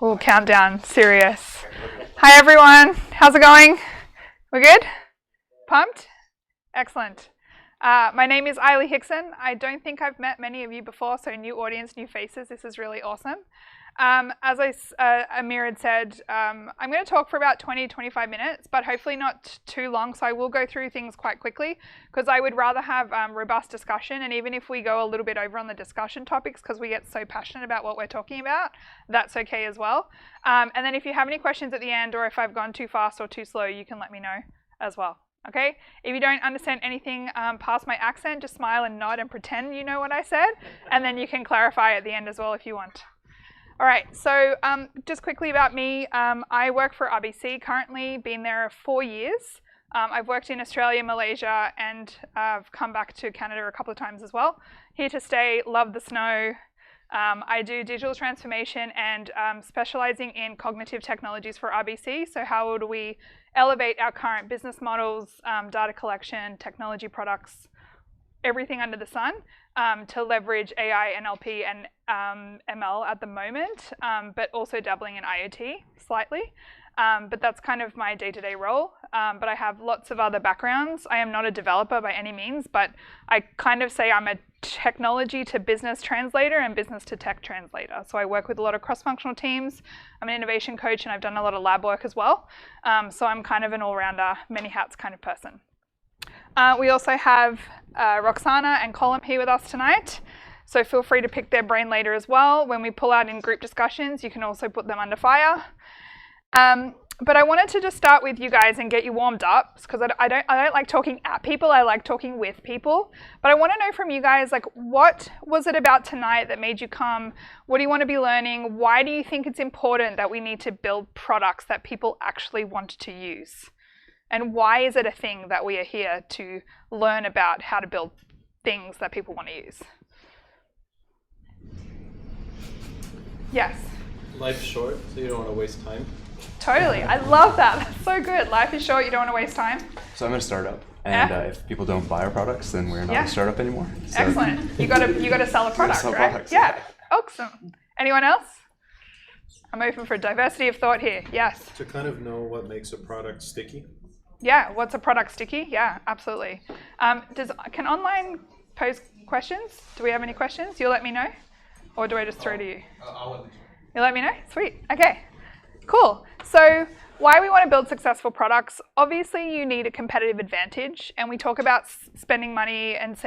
We'll count down. Serious. Hi everyone. How's it going? We're good? Pumped? Excellent. My name is Eily Hickson. I don't think I've met many of you before, so new audience, new faces. This is really awesome. As Amir had said, I'm going to talk for about 20-25 minutes, but hopefully not too long, so I will go through things quite quickly, because I would rather have robust discussion, and even if we go a little bit over on the discussion topics, because we get so passionate about what we're talking about, that's okay as well. And then if you have any questions at the end, or if I've gone too fast or too slow, you can let me know as well. Okay? If you don't understand anything past my accent, just smile and nod and pretend you know what I said, and then you can clarify at the end as well if you want. All right, so just quickly about me, I work for RBC currently, been there 4 years. I've worked in Australia, Malaysia, and I've come back to Canada a couple of times as well. Here to stay, love the snow. I do digital transformation and specializing in cognitive technologies for RBC. So how would we elevate our current business models, data collection, technology products, everything under the sun, to leverage AI, NLP, and ML at the moment, but also dabbling in IoT slightly. But that's kind of my day-to-day role. But I have lots of other backgrounds. I am not a developer by any means, but I kind of say I'm a technology to business translator and business to tech translator. So I work with a lot of cross-functional teams. I'm an innovation coach, and I've done a lot of lab work as well. So I'm kind of an all-rounder, many hats kind of person. We also have Roxana and Colum here with us tonight. So feel free to pick their brain later as well. When we pull out in group discussions, you can also put them under fire. But I wanted to just start with you guys and get you warmed up, because I don't like talking at people, I like talking with people. But I want to know from you guys, like, what was it about tonight that made you come? What do you want to be learning? Why do you think it's important that we need to build products that people actually want to use? And why is it a thing that we are here to learn about how to build things that people want to use? Yes? Life's short, so you don't want to waste time. Totally. I love that. That's so good. Life is short. You don't want to waste time. So I'm in a startup, and if people don't buy our products, then we're not a startup anymore. So excellent. You gotta sell a product, sell right? products, Yeah. Awesome. Anyone else? I'm open for diversity of thought here. Yes. To kind of know what makes a product sticky. Yeah. What's a product sticky? Yeah, absolutely. Can online pose questions? Do we have any questions? You'll let me know, or do I just throw to you? I'll let you know. You'll let me know? Sweet. Okay. Cool. So why we want to build successful products, obviously you need a competitive advantage, and we talk about spending money and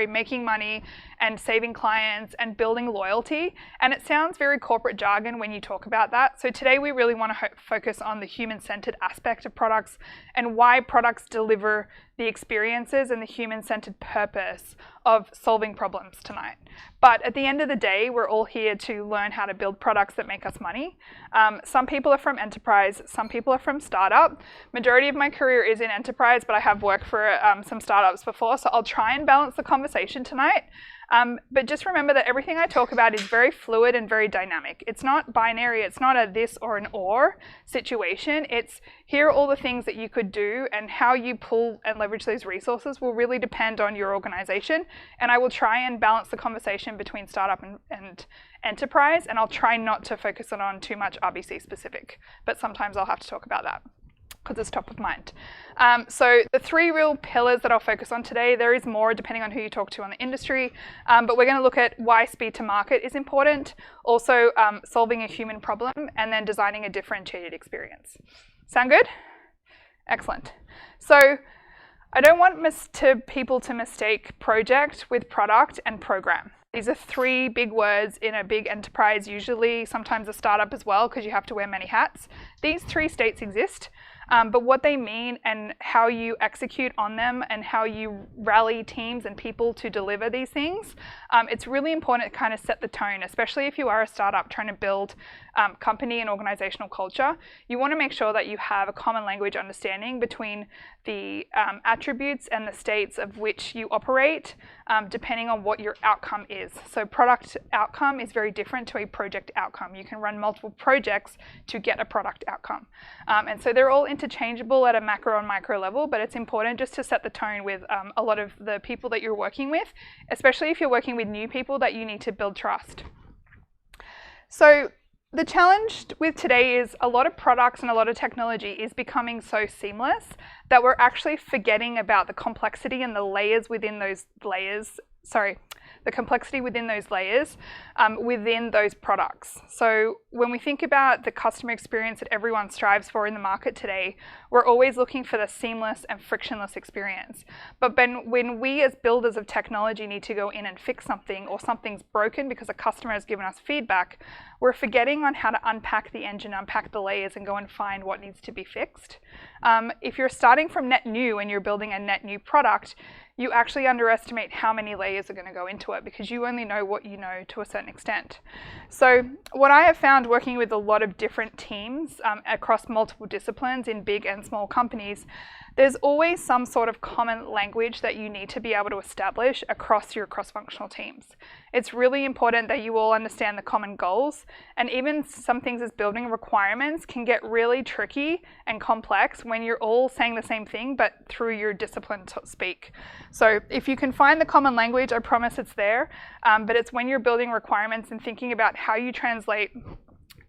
making money and saving clients and building loyalty, and it sounds very corporate jargon when you talk about that. So today we really want to focus on the human-centered aspect of products and why products deliver the experiences and the human-centered purpose of solving problems tonight. But at the end of the day, we're all here to learn how to build products that make us money. Some people are from enterprise, some people are from startup. Majority of my career is in enterprise, but I have worked for some startups before, so I'll try and balance the conversation tonight. But just remember that everything I talk about is very fluid and very dynamic. It's not binary, it's not a this or an or situation. It's here are all the things that you could do, and how you pull and leverage those resources will really depend on your organization. And I will try and balance the conversation between startup and enterprise, and I'll try not to focus it on too much RBC specific, but sometimes I'll have to talk about that, because it's top of mind. So the three real pillars that I'll focus on today, there is more depending on who you talk to on the industry, but we're going to look at why speed to market is important, also solving a human problem, and then designing a differentiated experience. Sound good? Excellent. So I don't want people to mistake project with product and program. These are three big words in a big enterprise, usually, sometimes a startup as well, because you have to wear many hats. These three states exist. But what they mean and how you execute on them and how you rally teams and people to deliver these things, it's really important to kind of set the tone, especially if you are a startup trying to build company and organizational culture. You want to make sure that you have a common language understanding between the attributes and the states of which you operate, depending on what your outcome is. So product outcome is very different to a project outcome. You can run multiple projects to get a product outcome. And so they're all interchangeable at a macro and micro level, but it's important just to set the tone with a lot of the people that you're working with, especially if you're working with new people that you need to build trust. So the challenge with today is a lot of products and a lot of technology is becoming so seamless that we're actually forgetting about the complexity and the layers within those layers. The complexity within those layers within those products. So when we think about the customer experience that everyone strives for in the market today, we're always looking for the seamless and frictionless experience. But when we as builders of technology need to go in and fix something, or something's broken because a customer has given us feedback, we're forgetting on how to unpack the engine, unpack the layers, and go and find what needs to be fixed. If you're starting from net new and you're building a net new product, you actually underestimate how many layers are going to go into it, because you only know what you know to a certain extent. So what I have found working with a lot of different teams across multiple disciplines in big and small companies, there's always some sort of common language that you need to be able to establish across your cross-functional teams. It's really important that you all understand the common goals, and even some things as building requirements can get really tricky and complex when you're all saying the same thing but through your discipline speak. So if you can find the common language, I promise it's there, but it's when you're building requirements and thinking about how you translate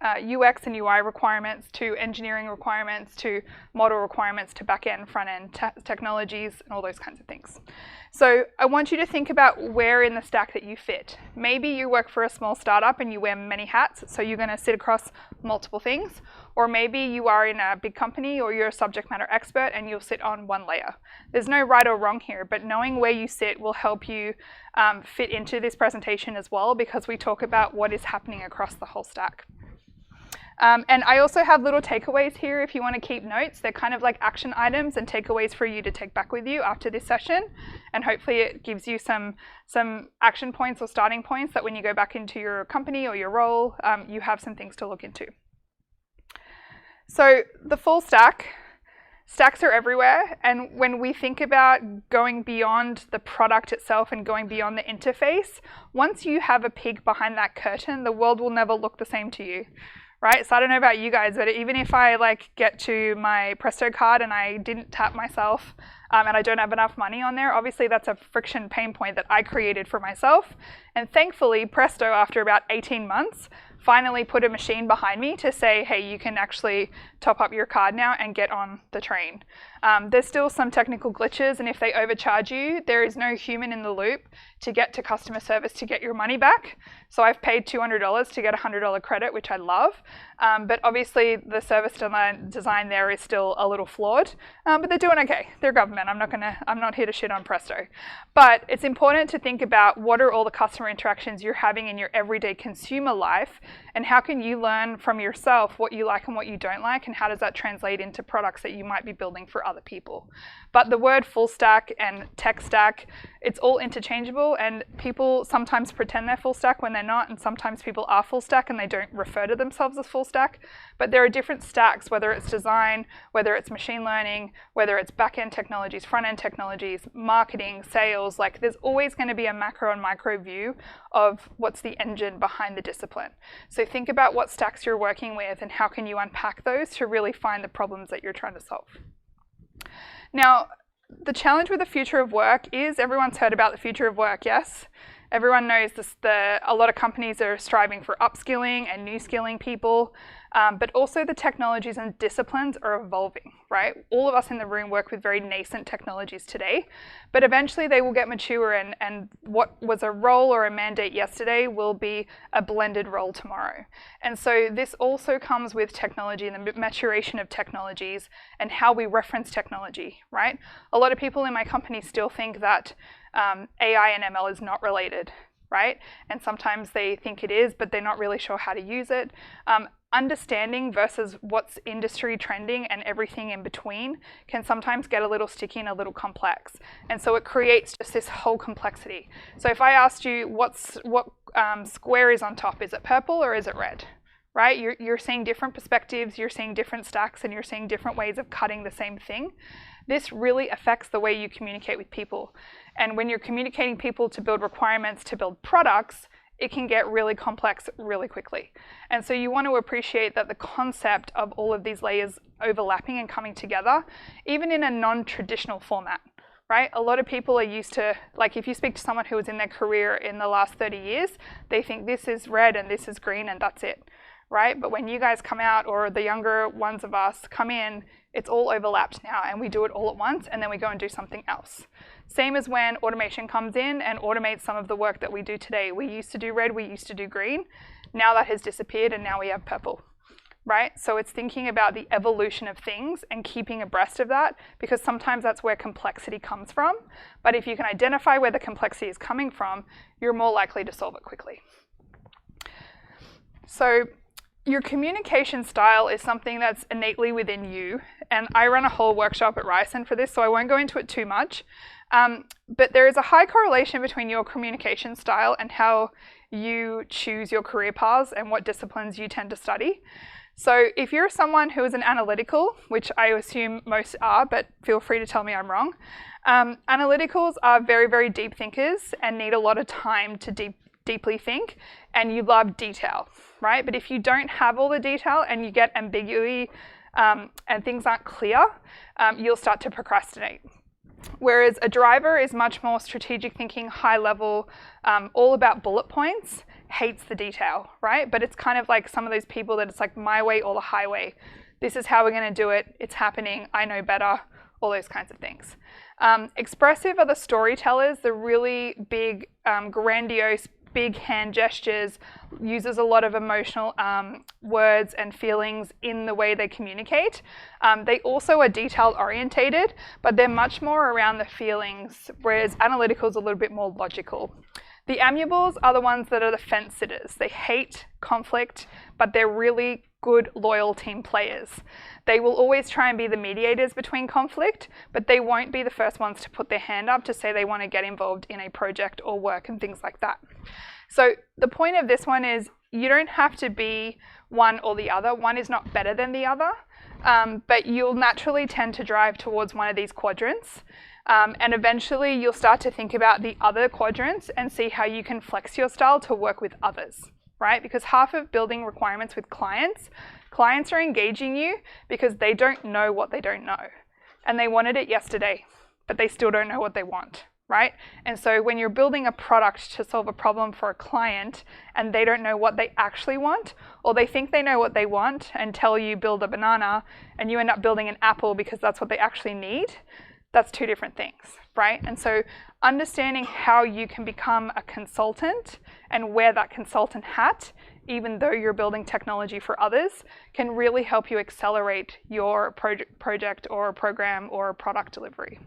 UX and UI requirements to engineering requirements to model requirements to back-end, front-end technologies and all those kinds of things. So I want you to think about where in the stack that you fit. Maybe you work for a small startup and you wear many hats, so you're going to sit across multiple things. Or maybe you are in a big company or you're a subject matter expert and you'll sit on one layer. There's no right or wrong here, but knowing where you sit will help you fit into this presentation as well, because we talk about what is happening across the whole stack. And I also have little takeaways here if you want to keep notes. They're kind of like action items and takeaways for you to take back with you after this session. And hopefully it gives you some action points or starting points that when you go back into your company or your role, you have some things to look into. So the full stack. Stacks are everywhere, and when we think about going beyond the product itself and going beyond the interface, once you have a pig behind that curtain, the world will never look the same to you. Right? So I don't know about you guys, but even if I get to my Presto card and I didn't tap myself and I don't have enough money on there, obviously that's a friction pain point that I created for myself. And thankfully, Presto, after about 18 months, finally put a machine behind me to say, hey, you can actually top up your card now and get on the train. There's still some technical glitches, and if they overcharge you, there is no human in the loop to get to customer service to get your money back. So I've paid $200 to get a $100 credit, which I love. But obviously the service design there is still a little flawed, but they're doing okay. They're government. I'm not here to shit on Presto. But it's important to think about what are all the customer interactions you're having in your everyday consumer life, and how can you learn from yourself what you like and what you don't like, and how does that translate into products that you might be building for other people. But the word full stack and tech stack, it's all interchangeable, and people sometimes pretend they're full stack when they're not, and sometimes people are full stack and they don't refer to themselves as full stack. But there are different stacks, whether it's design, whether it's machine learning, whether it's back-end technologies, front-end technologies, marketing, sales. There's always going to be a macro and micro view of what's the engine behind the discipline. So think about what stacks you're working with and how can you unpack those to really find the problems that you're trying to solve. Now, the challenge with the future of work is everyone's heard about the future of work, yes? Everyone knows this, a lot of companies are striving for upskilling and new skilling people, but also the technologies and disciplines are evolving, right? All of us in the room work with very nascent technologies today, but eventually they will get mature, and what was a role or a mandate yesterday will be a blended role tomorrow. And so this also comes with technology and the maturation of technologies and how we reference technology, right? A lot of people in my company still think that AI and ML is not related, right? And sometimes they think it is, but they're not really sure how to use it. Understanding versus what's industry trending and everything in between can sometimes get a little sticky and a little complex. And so it creates just this whole complexity. So if I asked you what square is on top, is it purple or is it red? Right? You're seeing different perspectives, you're seeing different stacks, and you're seeing different ways of cutting the same thing. This really affects the way you communicate with people. And when you're communicating people to build requirements, to build products, it can get really complex really quickly. And so you want to appreciate that the concept of all of these layers overlapping and coming together, even in a non-traditional format, right? A lot of people are used to, if you speak to someone who was in their career in the last 30 years, they think this is red and this is green and that's it. right? But when you guys come out, or the younger ones of us come in, it's all overlapped now, and we do it all at once, and then we go and do something else. Same as when automation comes in and automates some of the work that we do today. We used to do red, we used to do green. Now that has disappeared, and now we have purple, right? So it's thinking about the evolution of things and keeping abreast of that, because sometimes that's where complexity comes from. But if you can identify where the complexity is coming from, you're more likely to solve it quickly. So your communication style is something that's innately within you, and I run a whole workshop at Ryerson for this, so I won't go into it too much. But there is a high correlation between your communication style and how you choose your career paths and what disciplines you tend to study. So if you're someone who is an analytical, which I assume most are, but feel free to tell me I'm wrong, analyticals are very, very deep thinkers and need a lot of time to deeply think, and you love detail, right? But if you don't have all the detail and you get ambiguity and things aren't clear, you'll start to procrastinate. Whereas a driver is much more strategic thinking, high level, all about bullet points, hates the detail, right? But it's kind of like some of those people that it's like my way or the highway. This is how we're going to do it. It's happening. I know better. All those kinds of things. Expressive are the storytellers, the really big, grandiose, big hand gestures, uses a lot of emotional words and feelings in the way they communicate. They also are detail orientated, but they're much more around the feelings, whereas analytical is a little bit more logical. The amiables are the ones that are the fence sitters. They hate conflict, but they're really good, loyal team players. They will always try and be the mediators between conflict, but they won't be the first ones to put their hand up to say they want to get involved in a project or work and things like that. So the point of this one is you don't have to be one or the other. One is not better than the other, but you'll naturally tend to drive towards one of these quadrants. And eventually you'll start to think about the other quadrants and see how you can flex your style to work with others, right? Because half of building requirements with clients are engaging you because they don't know what they don't know. And they wanted it yesterday, but they still don't know what they want, right? And so when you're building a product to solve a problem for a client and they don't know what they actually want, or they think they know what they want and tell you build a banana and you end up building an apple because that's what they actually need, that's two different things, right? And so understanding how you can become a consultant and wear that consultant hat, even though you're building technology for others, can really help you accelerate your project or program or product delivery.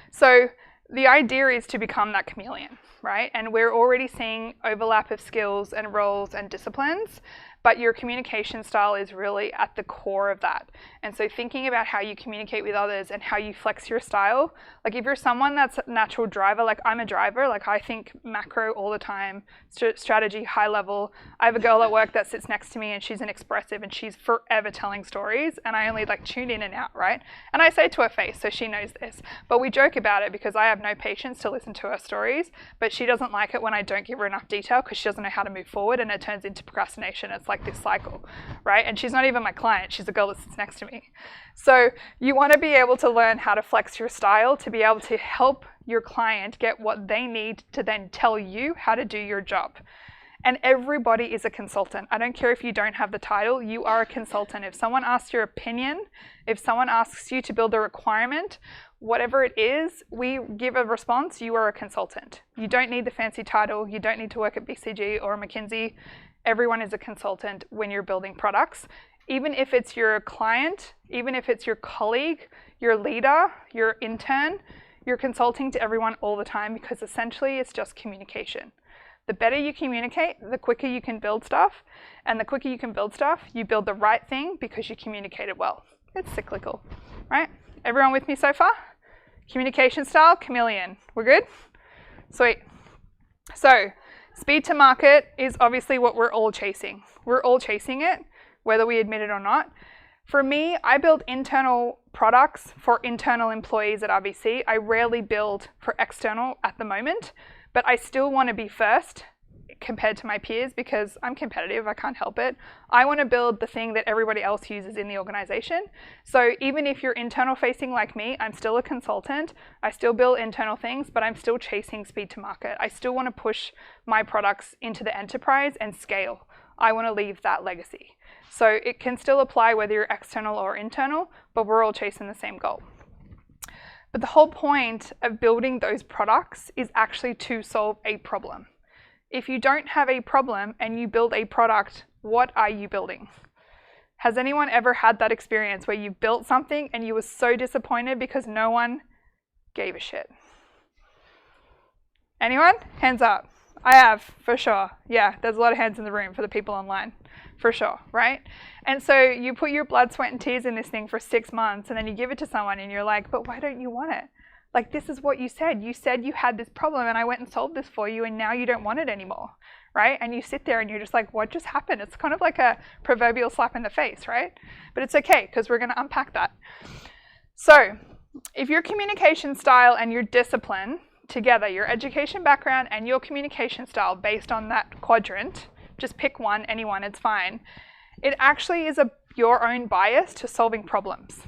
So the idea is to become that chameleon, right? And we're already seeing overlap of skills and roles and disciplines, but your communication style is really at the core of that. And so thinking about how you communicate with others and how you flex your style, like if you're someone that's a natural driver, like I'm a driver, like I think macro all the time, strategy, high level. I have a girl at work that sits next to me and she's an expressive and she's forever telling stories and I only like tune in and out, right? And I say to her face, so she knows this, but we joke about it because I have no patience to listen to her stories, but she doesn't like it when I don't give her enough detail because she doesn't know how to move forward and it turns into procrastination. It's like this cycle, right? And she's not even my client, she's the girl that sits next to me. So you want to be able to learn how to flex your style to be able to help your client get what they need to then tell you how to do your job. And everybody is a consultant. I don't care if you don't have the title, you are a consultant. If someone asks your opinion, if someone asks you to build a requirement, whatever it is, we give a response, you are a consultant. You don't need the fancy title, you don't need to work at BCG or McKinsey. Everyone is a consultant when you're building products. Even if it's your client, even if it's your colleague, your leader, your intern, you're consulting to everyone all the time because essentially it's just communication. The better you communicate, the quicker you can build stuff. And the quicker you can build stuff, you build the right thing because you communicated well. It's cyclical, right? Everyone with me so far? Communication style, chameleon. We're good? Sweet. So, speed to market is obviously what we're all chasing. We're all chasing it, whether we admit it or not. For me, I build internal products for internal employees at RBC. I rarely build for external at the moment, but I still want to be first compared to my peers because I'm competitive, I can't help it. I want to build the thing that everybody else uses in the organization. So even if you're internal facing like me, I'm still a consultant. I still build internal things, but I'm still chasing speed to market. I still want to push my products into the enterprise and scale. I want to leave that legacy. So it can still apply whether you're external or internal, but we're all chasing the same goal. But the whole point of building those products is actually to solve a problem. If you don't have a problem and you build a product, what are you building? Has anyone ever had that experience where you built something and you were so disappointed because no one gave a shit? Anyone? Hands up. I have, for sure. Yeah, there's a lot of hands in the room for the people online, for sure, right? And so you put your blood, sweat, and tears in this thing for 6 months, and then you give it to someone and you're like, but why don't you want it? Like, this is what you said. You said you had this problem and I went and solved this for you and now you don't want it anymore, right? And you sit there and you're just like, what just happened? It's kind of like a proverbial slap in the face, right? But it's okay, because we're going to unpack that. So if your communication style and your discipline together, your education background and your communication style based on that quadrant, just pick one, anyone, it's fine. It actually is your own bias to solving problems.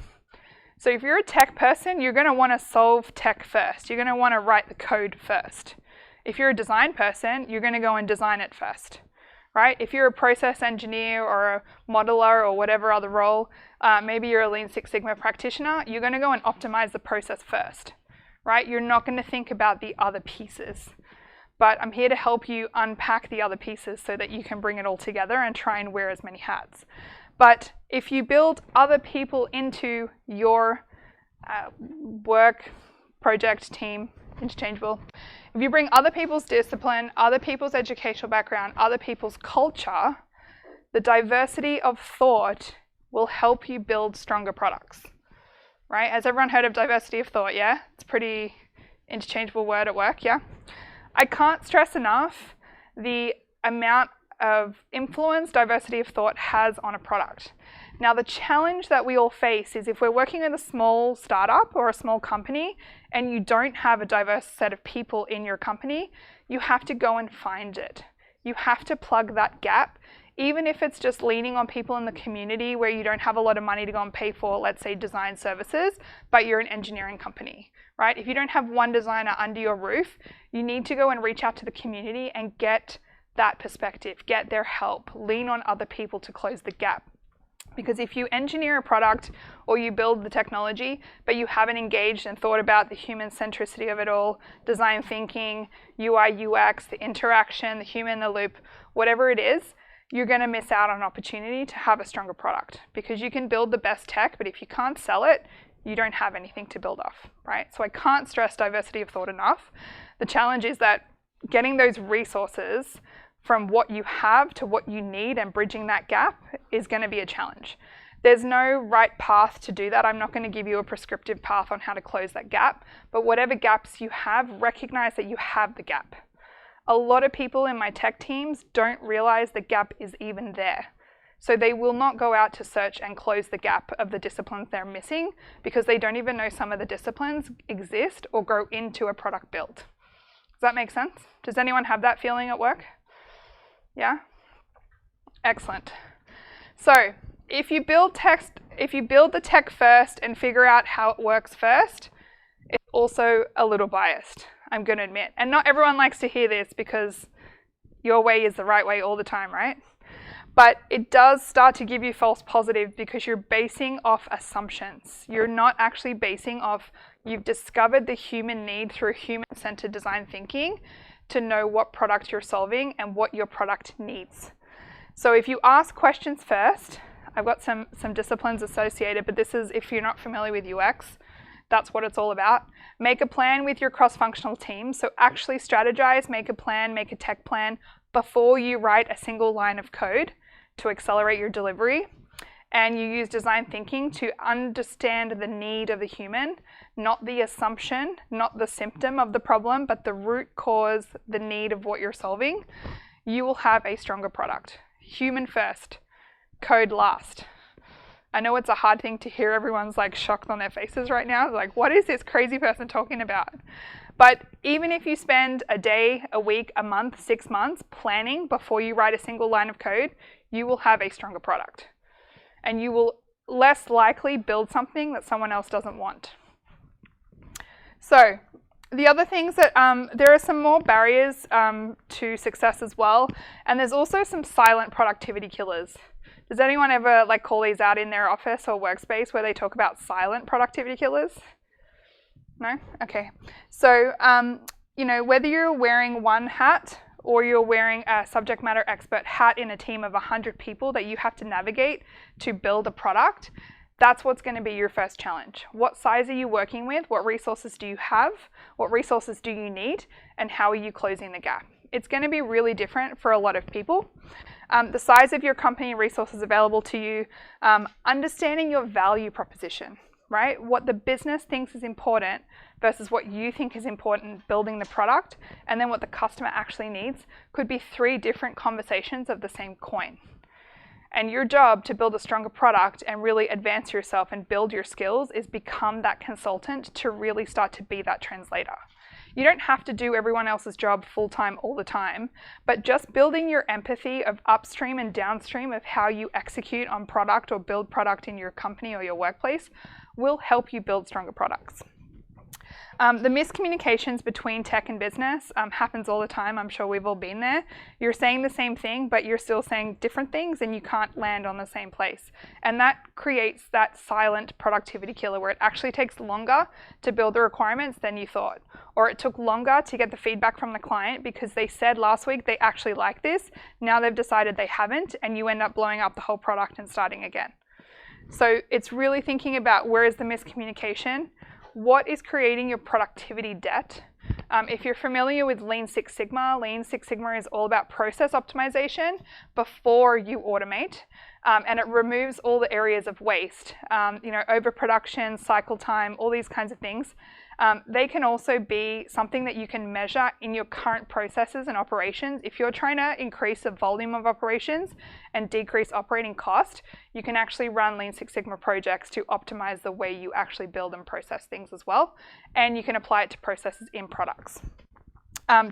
So if you're a tech person, you're going to want to solve tech first. You're going to want to write the code first. If you're a design person, you're going to go and design it first, right? If you're a process engineer or a modeler or whatever other role, maybe you're a Lean Six Sigma practitioner, you're going to go and optimize the process first, right? You're not going to think about the other pieces. But I'm here to help you unpack the other pieces so that you can bring it all together and try and wear as many hats. But if you build other people into your work, project, team, interchangeable, if you bring other people's discipline, other people's educational background, other people's culture, the diversity of thought will help you build stronger products, right? Has everyone heard of diversity of thought, yeah? It's a pretty interchangeable word at work, yeah? I can't stress enough the amount of influence diversity of thought has on a product. Now, the challenge that we all face is if we're working in a small startup or a small company and you don't have a diverse set of people in your company, you have to go and find it. You have to plug that gap, even if it's just leaning on people in the community where you don't have a lot of money to go and pay for, let's say, design services, but you're an engineering company, right? If you don't have one designer under your roof, you need to go and reach out to the community and get that perspective, get their help, lean on other people to close the gap. Because if you engineer a product or you build the technology, but you haven't engaged and thought about the human centricity of it all, design thinking, UI, UX, the interaction, the human in the loop, whatever it is, you're going to miss out on an opportunity to have a stronger product. Because you can build the best tech, but if you can't sell it, you don't have anything to build off, right? So I can't stress diversity of thought enough. The challenge is that getting those resources from what you have to what you need and bridging that gap is going to be a challenge. There's no right path to do that. I'm not going to give you a prescriptive path on how to close that gap, but whatever gaps you have, recognize that you have the gap. A lot of people in my tech teams don't realize the gap is even there. So they will not go out to search and close the gap of the disciplines they're missing because they don't even know some of the disciplines exist or go into a product build. Does that make sense? Does anyone have that feeling at work? Yeah? Excellent. So if you build the tech first and figure out how it works first, it's also a little biased, I'm going to admit. And not everyone likes to hear this because your way is the right way all the time, right? But it does start to give you false positive because you're basing off assumptions. You're not actually basing off, you've discovered the human need through human-centered design thinking to know what product you're solving and what your product needs. So if you ask questions first, I've got some disciplines associated, but this is, if you're not familiar with UX, that's what it's all about. Make a plan with your cross-functional team. So actually strategize, make a plan, make a tech plan before you write a single line of code to accelerate your delivery. And you use design thinking to understand the need of the human, not the assumption, not the symptom of the problem, but the root cause, the need of what you're solving. You will have a stronger product. Human first, code last. I know it's a hard thing to hear. Everyone's like shocked on their faces right now. Like, what is this crazy person talking about? But even if you spend a day, a week, a month, 6 months planning before you write a single line of code, you will have a stronger product. And you will less likely build something that someone else doesn't want. So the other things that there are some more barriers to success as well, and there's also some silent productivity killers. Does anyone ever like call these out in their office or workspace where they talk about silent productivity killers? No? Okay. So, whether you're wearing one hat or you're wearing a subject matter expert hat in a team of 100 people that you have to navigate to build a product, that's what's going to be your first challenge. What size are you working with? What resources do you have? What resources do you need? And how are you closing the gap? It's going to be really different for a lot of people. The size of your company, resources available to you, understanding your value proposition, right? What the business thinks is important versus what you think is important building the product, and then what the customer actually needs could be 3 different conversations of the same coin. And your job to build a stronger product and really advance yourself and build your skills is become that consultant to really start to be that translator. You don't have to do everyone else's job full-time all the time, but just building your empathy of upstream and downstream of how you execute on product or build product in your company or your workplace will help you build stronger products. The miscommunications between tech and business happens all the time. I'm sure we've all been there. You're saying the same thing, but you're still saying different things and you can't land on the same place. And that creates that silent productivity killer where it actually takes longer to build the requirements than you thought. Or it took longer to get the feedback from the client because they said last week they actually like this. Now they've decided they haven't, and you end up blowing up the whole product and starting again. So it's really thinking about where is the miscommunication. What is creating your productivity debt? If you're familiar with Lean Six Sigma is all about process optimization before you automate, and it removes all the areas of waste, overproduction, cycle time, all these kinds of things. They can also be something that you can measure in your current processes and operations. If you're trying to increase the volume of operations and decrease operating cost, you can actually run Lean Six Sigma projects to optimize the way you actually build and process things as well. And you can apply it to processes in products.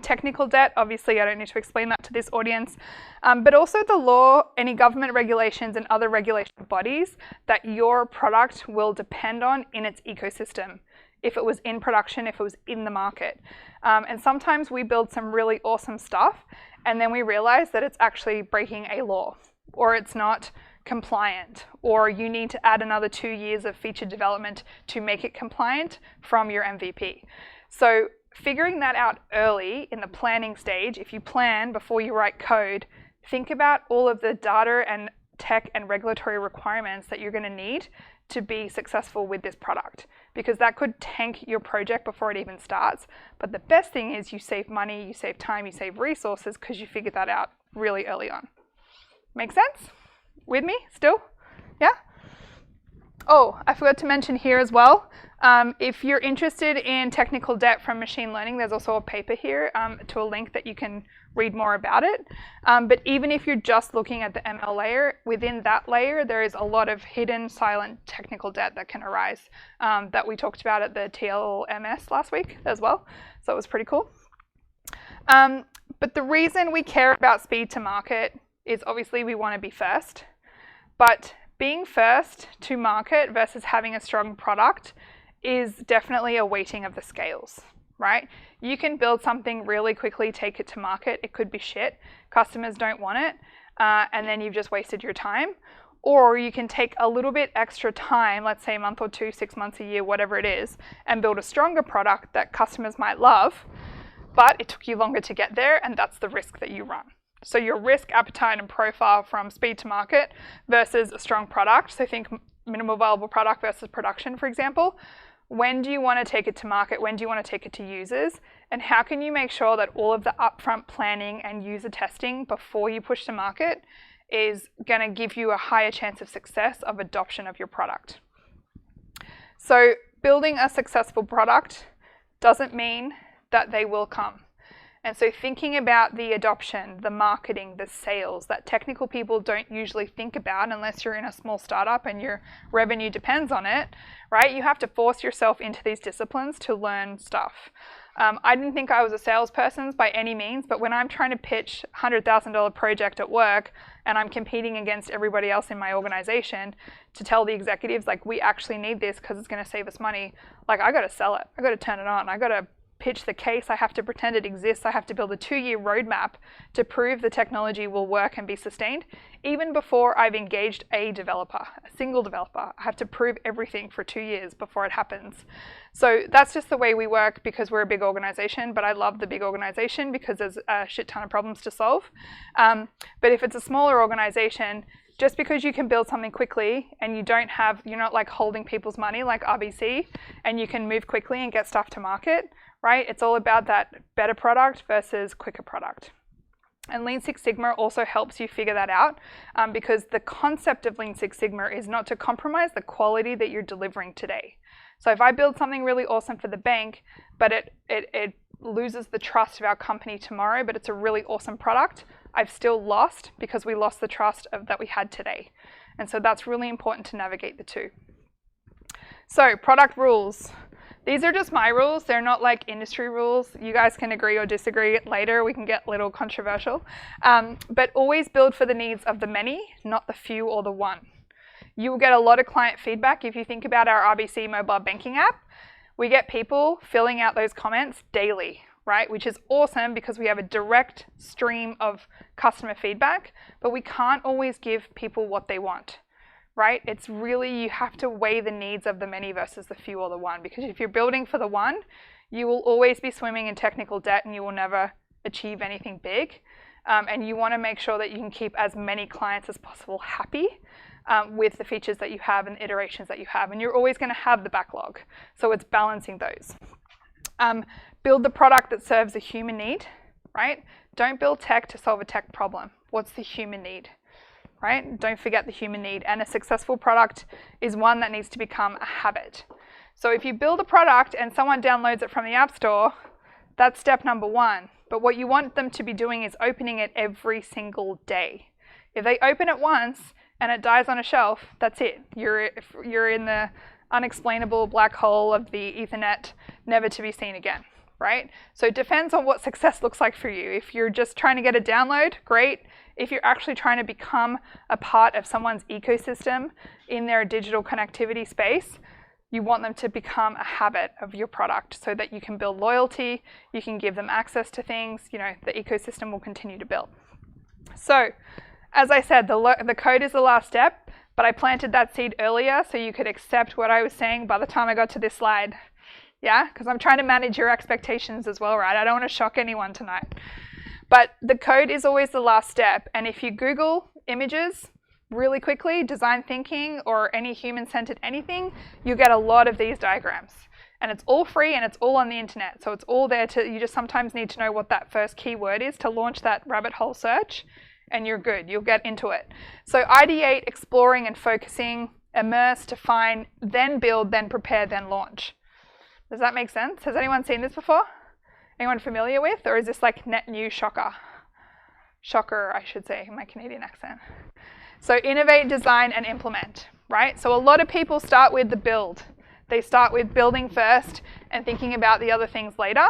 Technical debt, obviously I don't need to explain that to this audience, but also the law, any government regulations and other regulation bodies that your product will depend on in its ecosystem. If it was in production, if it was in the market. And sometimes we build some really awesome stuff and then we realize that it's actually breaking a law, or it's not compliant, or you need to add another 2 years of feature development to make it compliant from your MVP. So figuring that out early in the planning stage, if you plan before you write code, think about all of the data and tech and regulatory requirements that you're going to need to be successful with this product, because that could tank your project before it even starts. But the best thing is you save money, you save time, you save resources because you figured that out really early on. Make sense? With me still? Yeah? Oh, I forgot to mention here as well, if you're interested in technical debt from machine learning, there's also a paper here to a link that you can read more about it. But even if you're just looking at the ML layer, within that layer, there is a lot of hidden, silent technical debt that can arise that we talked about at the TLMS last week as well. So it was pretty cool. But the reason we care about speed to market is obviously we want to be first. But being first to market versus having a strong product is definitely a weighting of the scales, right? You can build something really quickly, take it to market. It could be shit. Customers don't want it. And then you've just wasted your time. Or you can take a little bit extra time, let's say a month or 2, 6 months, a year, whatever it is, and build a stronger product that customers might love, but it took you longer to get there, and that's the risk that you run. So your risk appetite and profile from speed to market versus a strong product. So think minimal viable product versus production, for example. When do you want to take it to market? When do you want to take it to users? And how can you make sure that all of the upfront planning and user testing before you push to market is going to give you a higher chance of success of adoption of your product? So building a successful product doesn't mean that they will come. And so thinking about the adoption, the marketing, the sales that technical people don't usually think about unless you're in a small startup and your revenue depends on it, right? You have to force yourself into these disciplines to learn stuff. I didn't think I was a salesperson by any means, but when I'm trying to pitch a $100,000 project at work and I'm competing against everybody else in my organization to tell the executives, like, we actually need this because it's going to save us money, like, I got to sell it. I got to turn it on. I got to pitch the case. I have to pretend it exists. I have to build a 2-year roadmap to prove the technology will work and be sustained. Even before I've engaged a developer, a single developer, I have to prove everything for 2 years before it happens. So that's just the way we work because we're a big organization, but I love the big organization because there's a shit ton of problems to solve. But if it's a smaller organization, just because you can build something quickly and you're not like holding people's money like RBC, and you can move quickly and get stuff to market, right? It's all about that better product versus quicker product. And Lean Six Sigma also helps you figure that out because the concept of Lean Six Sigma is not to compromise the quality that you're delivering today. So if I build something really awesome for the bank, but it loses the trust of our company tomorrow, but it's a really awesome product, I've still lost because we lost the trust that we had today. And so that's really important to navigate the two. So product rules. These are just my rules. They're not like industry rules. You guys can agree or disagree later. We can get a little controversial. But always build for the needs of the many, not the few or the one. You will get a lot of client feedback. If you think about our RBC mobile banking app, we get people filling out those comments daily, right? Which is awesome because we have a direct stream of customer feedback, but we can't always give people what they want, right? It's really, you have to weigh the needs of the many versus the few or the one, because if you're building for the one, you will always be swimming in technical debt and you will never achieve anything big. And you want to make sure that you can keep as many clients as possible happy with the features that you have and the iterations that you have. And you're always going to have the backlog. So it's balancing those. Build the product that serves a human need, right? Don't build tech to solve a tech problem. What's the human need, right? Don't forget the human need. And a successful product is one that needs to become a habit. So if you build a product and someone downloads it from the App Store, that's step number one. But what you want them to be doing is opening it every single day. If they open it once and it dies on a shelf, that's it. You're in the unexplainable black hole of the Ethernet, never to be seen again, right? So it depends on what success looks like for you. If you're just trying to get a download, great. If you're actually trying to become a part of someone's ecosystem in their digital connectivity space, you want them to become a habit of your product so that you can build loyalty, you can give them access to things, the ecosystem will continue to build. So, as I said, the code is the last step, but I planted that seed earlier so you could accept what I was saying by the time I got to this slide. Yeah, because I'm trying to manage your expectations as well, right? I don't want to shock anyone tonight. But the code is always the last step, and if you Google images really quickly, design thinking or any human-centered anything, you get a lot of these diagrams. And it's all free and it's all on the internet. So it's all there you just sometimes need to know what that first keyword is to launch that rabbit hole search, and you're good, you'll get into it. So ideate, exploring and focusing, immerse, define, then build, then prepare, then launch. Does that make sense? Has anyone seen this before? Anyone familiar with? Or is this like net new shocker? Shocker, I should say, in my Canadian accent. So innovate, design, and implement, right? So a lot of people start with the build. They start with building first and thinking about the other things later,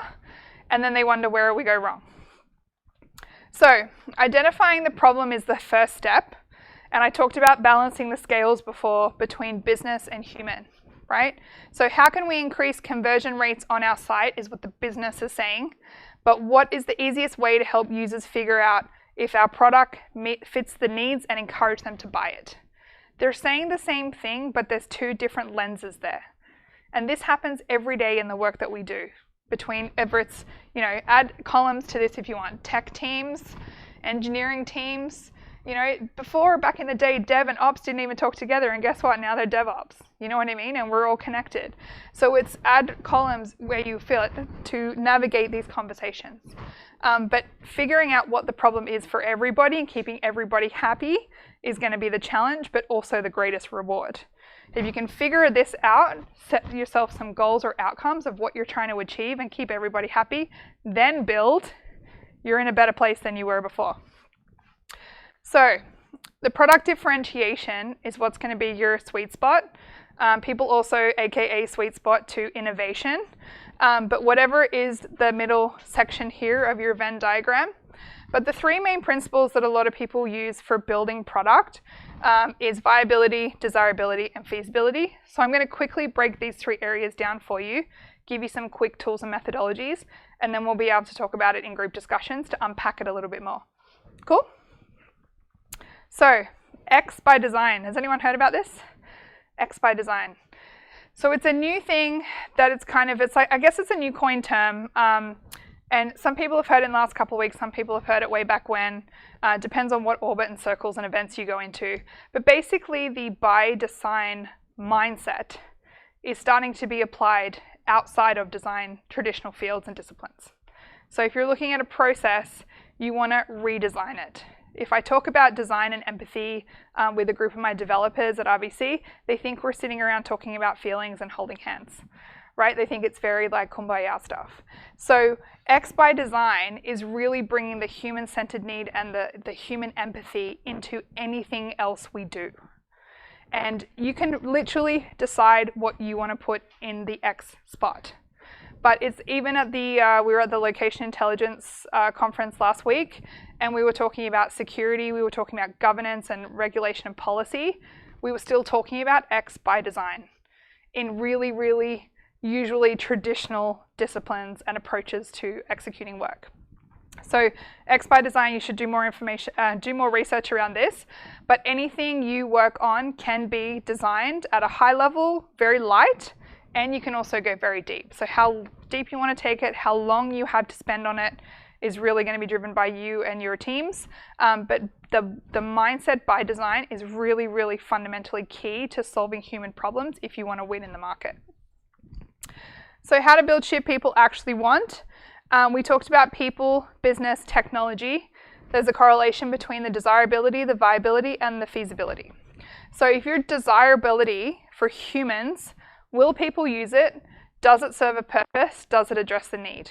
and then they wonder where we go wrong. So identifying the problem is the first step, and I talked about balancing the scales before between business and human, right? So how can we increase conversion rates on our site is what the business is saying, but what is the easiest way to help users figure out if our product fits the needs and encourage them to buy it? They're saying the same thing, but there's two different lenses there. And this happens every day in the work that we do. Between, whether it's, add columns to this if you want, tech teams, engineering teams. Before, back in the day, dev and ops didn't even talk together, and guess what? Now they're DevOps. You know what I mean? And we're all connected. So it's add columns where you feel it to navigate these conversations. But figuring out what the problem is for everybody and keeping everybody happy is going to be the challenge, but also the greatest reward. If you can figure this out, set yourself some goals or outcomes of what you're trying to achieve and keep everybody happy, then build, you're in a better place than you were before. So the product differentiation is what's going to be your sweet spot. People also, AKA sweet spot to innovation. But whatever is the middle section here of your Venn diagram. But the three main principles that a lot of people use for building product is viability, desirability, and feasibility. So I'm going to quickly break these three areas down for you give you some quick tools and methodologies, and then we'll be able to talk about it in group discussions to unpack it a little bit more. Cool? So, X by design. Has anyone heard about this? X by design. So it's a new thing that it's like, I guess it's a new coin term. And some people have heard it in the last couple of weeks, some people have heard it way back when. Depends on what orbit and circles and events you go into. But basically the by design mindset is starting to be applied outside of design traditional fields and disciplines. So if you're looking at a process, you want to redesign it. If I talk about design and empathy with a group of my developers at RBC, they think we're sitting around talking about feelings and holding hands, right? They think it's very like kumbaya stuff. So X by design is really bringing the human-centered need and the human empathy into anything else we do. And you can literally decide what you want to put in the X spot. But it's even at the, we were at the Location Intelligence conference last week, and we were talking about security, we were talking about governance and regulation and policy. We were still talking about X by design in really, really usually traditional disciplines and approaches to executing work. So X by design, you should do more information, do more research around this, but anything you work on can be designed at a high level, very light, and you can also go very deep. So how deep you want to take it, how long you have to spend on it is really going to be driven by you and your teams. But the mindset by design is really, really fundamentally key to solving human problems if you want to win in the market. So how to build shit people actually want. We talked about people, business, technology. There's a correlation between the desirability, the viability, and the feasibility. So if your desirability for humans, will people use it? Does it serve a purpose? Does it address the need?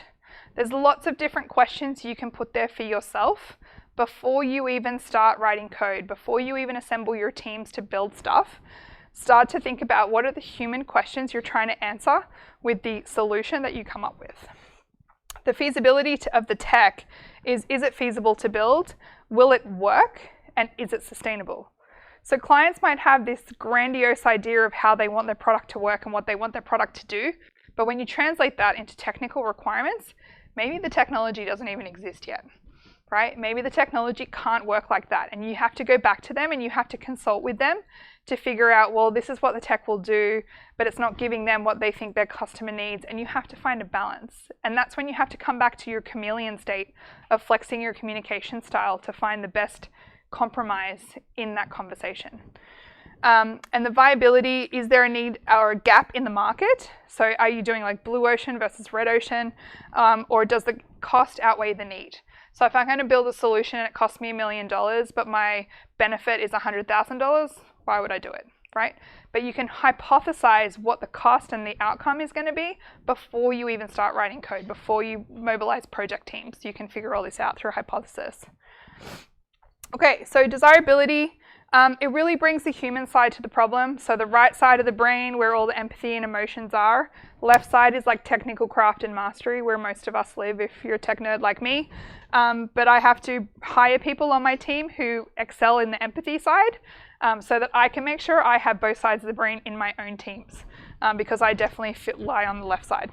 There's lots of different questions you can put there for yourself before you even start writing code, before you even assemble your teams to build stuff. Start to think about what are the human questions you're trying to answer with the solution that you come up with. The feasibility of the tech is it feasible to build? Will it work? And is it sustainable? So clients might have this grandiose idea of how they want their product to work and what they want their product to do. But when you translate that into technical requirements, maybe the technology doesn't even exist yet, right? Maybe the technology can't work like that. And you have to go back to them and you have to consult with them to figure out, well, this is what the tech will do, but it's not giving them what they think their customer needs. And you have to find a balance. And that's when you have to come back to your chameleon state of flexing your communication style to find the best compromise in that conversation. And the viability, is there a need or a gap in the market? So are you doing like blue ocean versus red ocean? Or does the cost outweigh the need? So if I'm going to build a solution and it costs me $1 million, but my benefit is $100,000, why would I do it, right? But you can hypothesize what the cost and the outcome is going to be before you even start writing code, before you mobilize project teams. You can figure all this out through hypothesis. Okay, so desirability, it really brings the human side to the problem. So the right side of the brain, where all the empathy and emotions are. Left side is like technical craft and mastery, where most of us live if you're a tech nerd like me. But I have to hire people on my team who excel in the empathy side so that I can make sure I have both sides of the brain in my own teams because I definitely lie on the left side.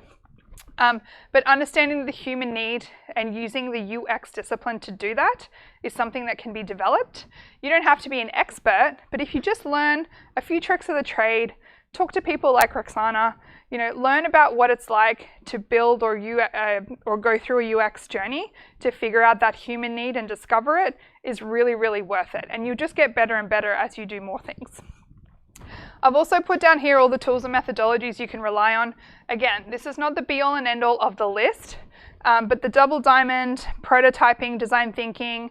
But understanding the human need and using the UX discipline to do that is something that can be developed. You don't have to be an expert, but if you just learn a few tricks of the trade, talk to people like Roxana, learn about what it's like to build or go through a UX journey to figure out that human need and discover it is really, really worth it. And you'll just get better and better as you do more things. I've also put down here all the tools and methodologies you can rely on. Again, this is not the be-all and end-all of the list, but the double diamond, prototyping, design thinking,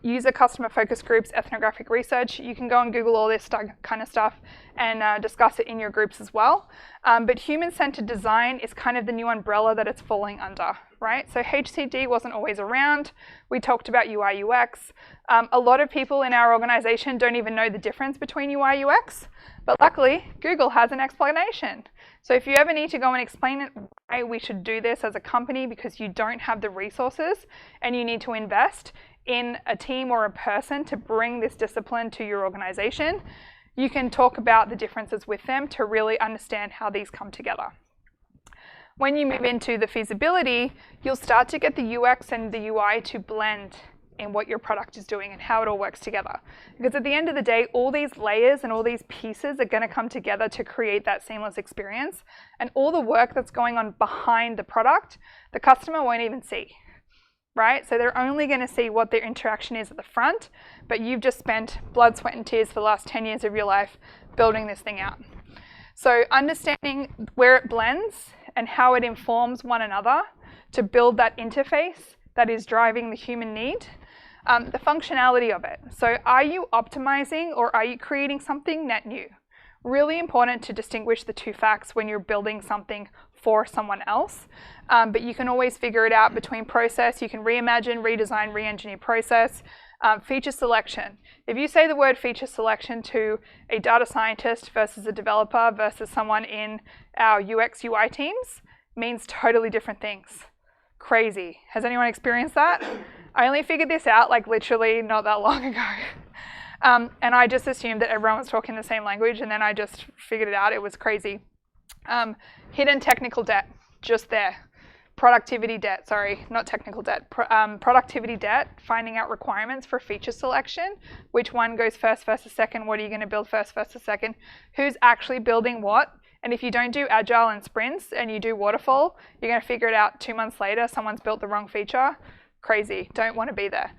user customer focus groups, ethnographic research, you can go and Google all this kind of stuff and discuss it in your groups as well. But human-centered design is kind of the new umbrella that it's falling under, right? So HCD wasn't always around. We talked about UI UX. A lot of people in our organization don't even know the difference between UI UX, but luckily Google has an explanation. So if you ever need to go and explain it, why we should do this as a company because you don't have the resources and you need to invest in a team or a person to bring this discipline to your organization, you can talk about the differences with them to really understand how these come together. When you move into the feasibility, you'll start to get the UX and the UI to blend in what your product is doing and how it all works together. Because at the end of the day, all these layers and all these pieces are going to come together to create that seamless experience. And all the work that's going on behind the product, the customer won't even see, right? So they're only going to see what their interaction is at the front, but you've just spent blood, sweat, and tears for the last 10 years of your life building this thing out. So understanding where it blends and how it informs one another to build that interface that is driving the human need. The functionality of it. So are you optimizing or are you creating something net new? Really important to distinguish the two facts when you're building something for someone else. But you can always figure it out between process. You can reimagine, redesign, re-engineer process. Feature selection. If you say the word feature selection to a data scientist versus a developer versus someone in our UX UI teams, means totally different things. Crazy. Has anyone experienced that? I only figured this out like literally not that long ago. And I just assumed that everyone was talking the same language, and then I just figured it out. It was crazy. Hidden technical debt, just there. Productivity debt, sorry, not technical debt. Productivity debt, finding out requirements for feature selection. Which one goes first versus second? What are you going to build first versus second? Who's actually building what? And if you don't do agile and sprints and you do waterfall, you're going to figure it out 2 months later. Someone's built the wrong feature. Crazy. Don't want to be there.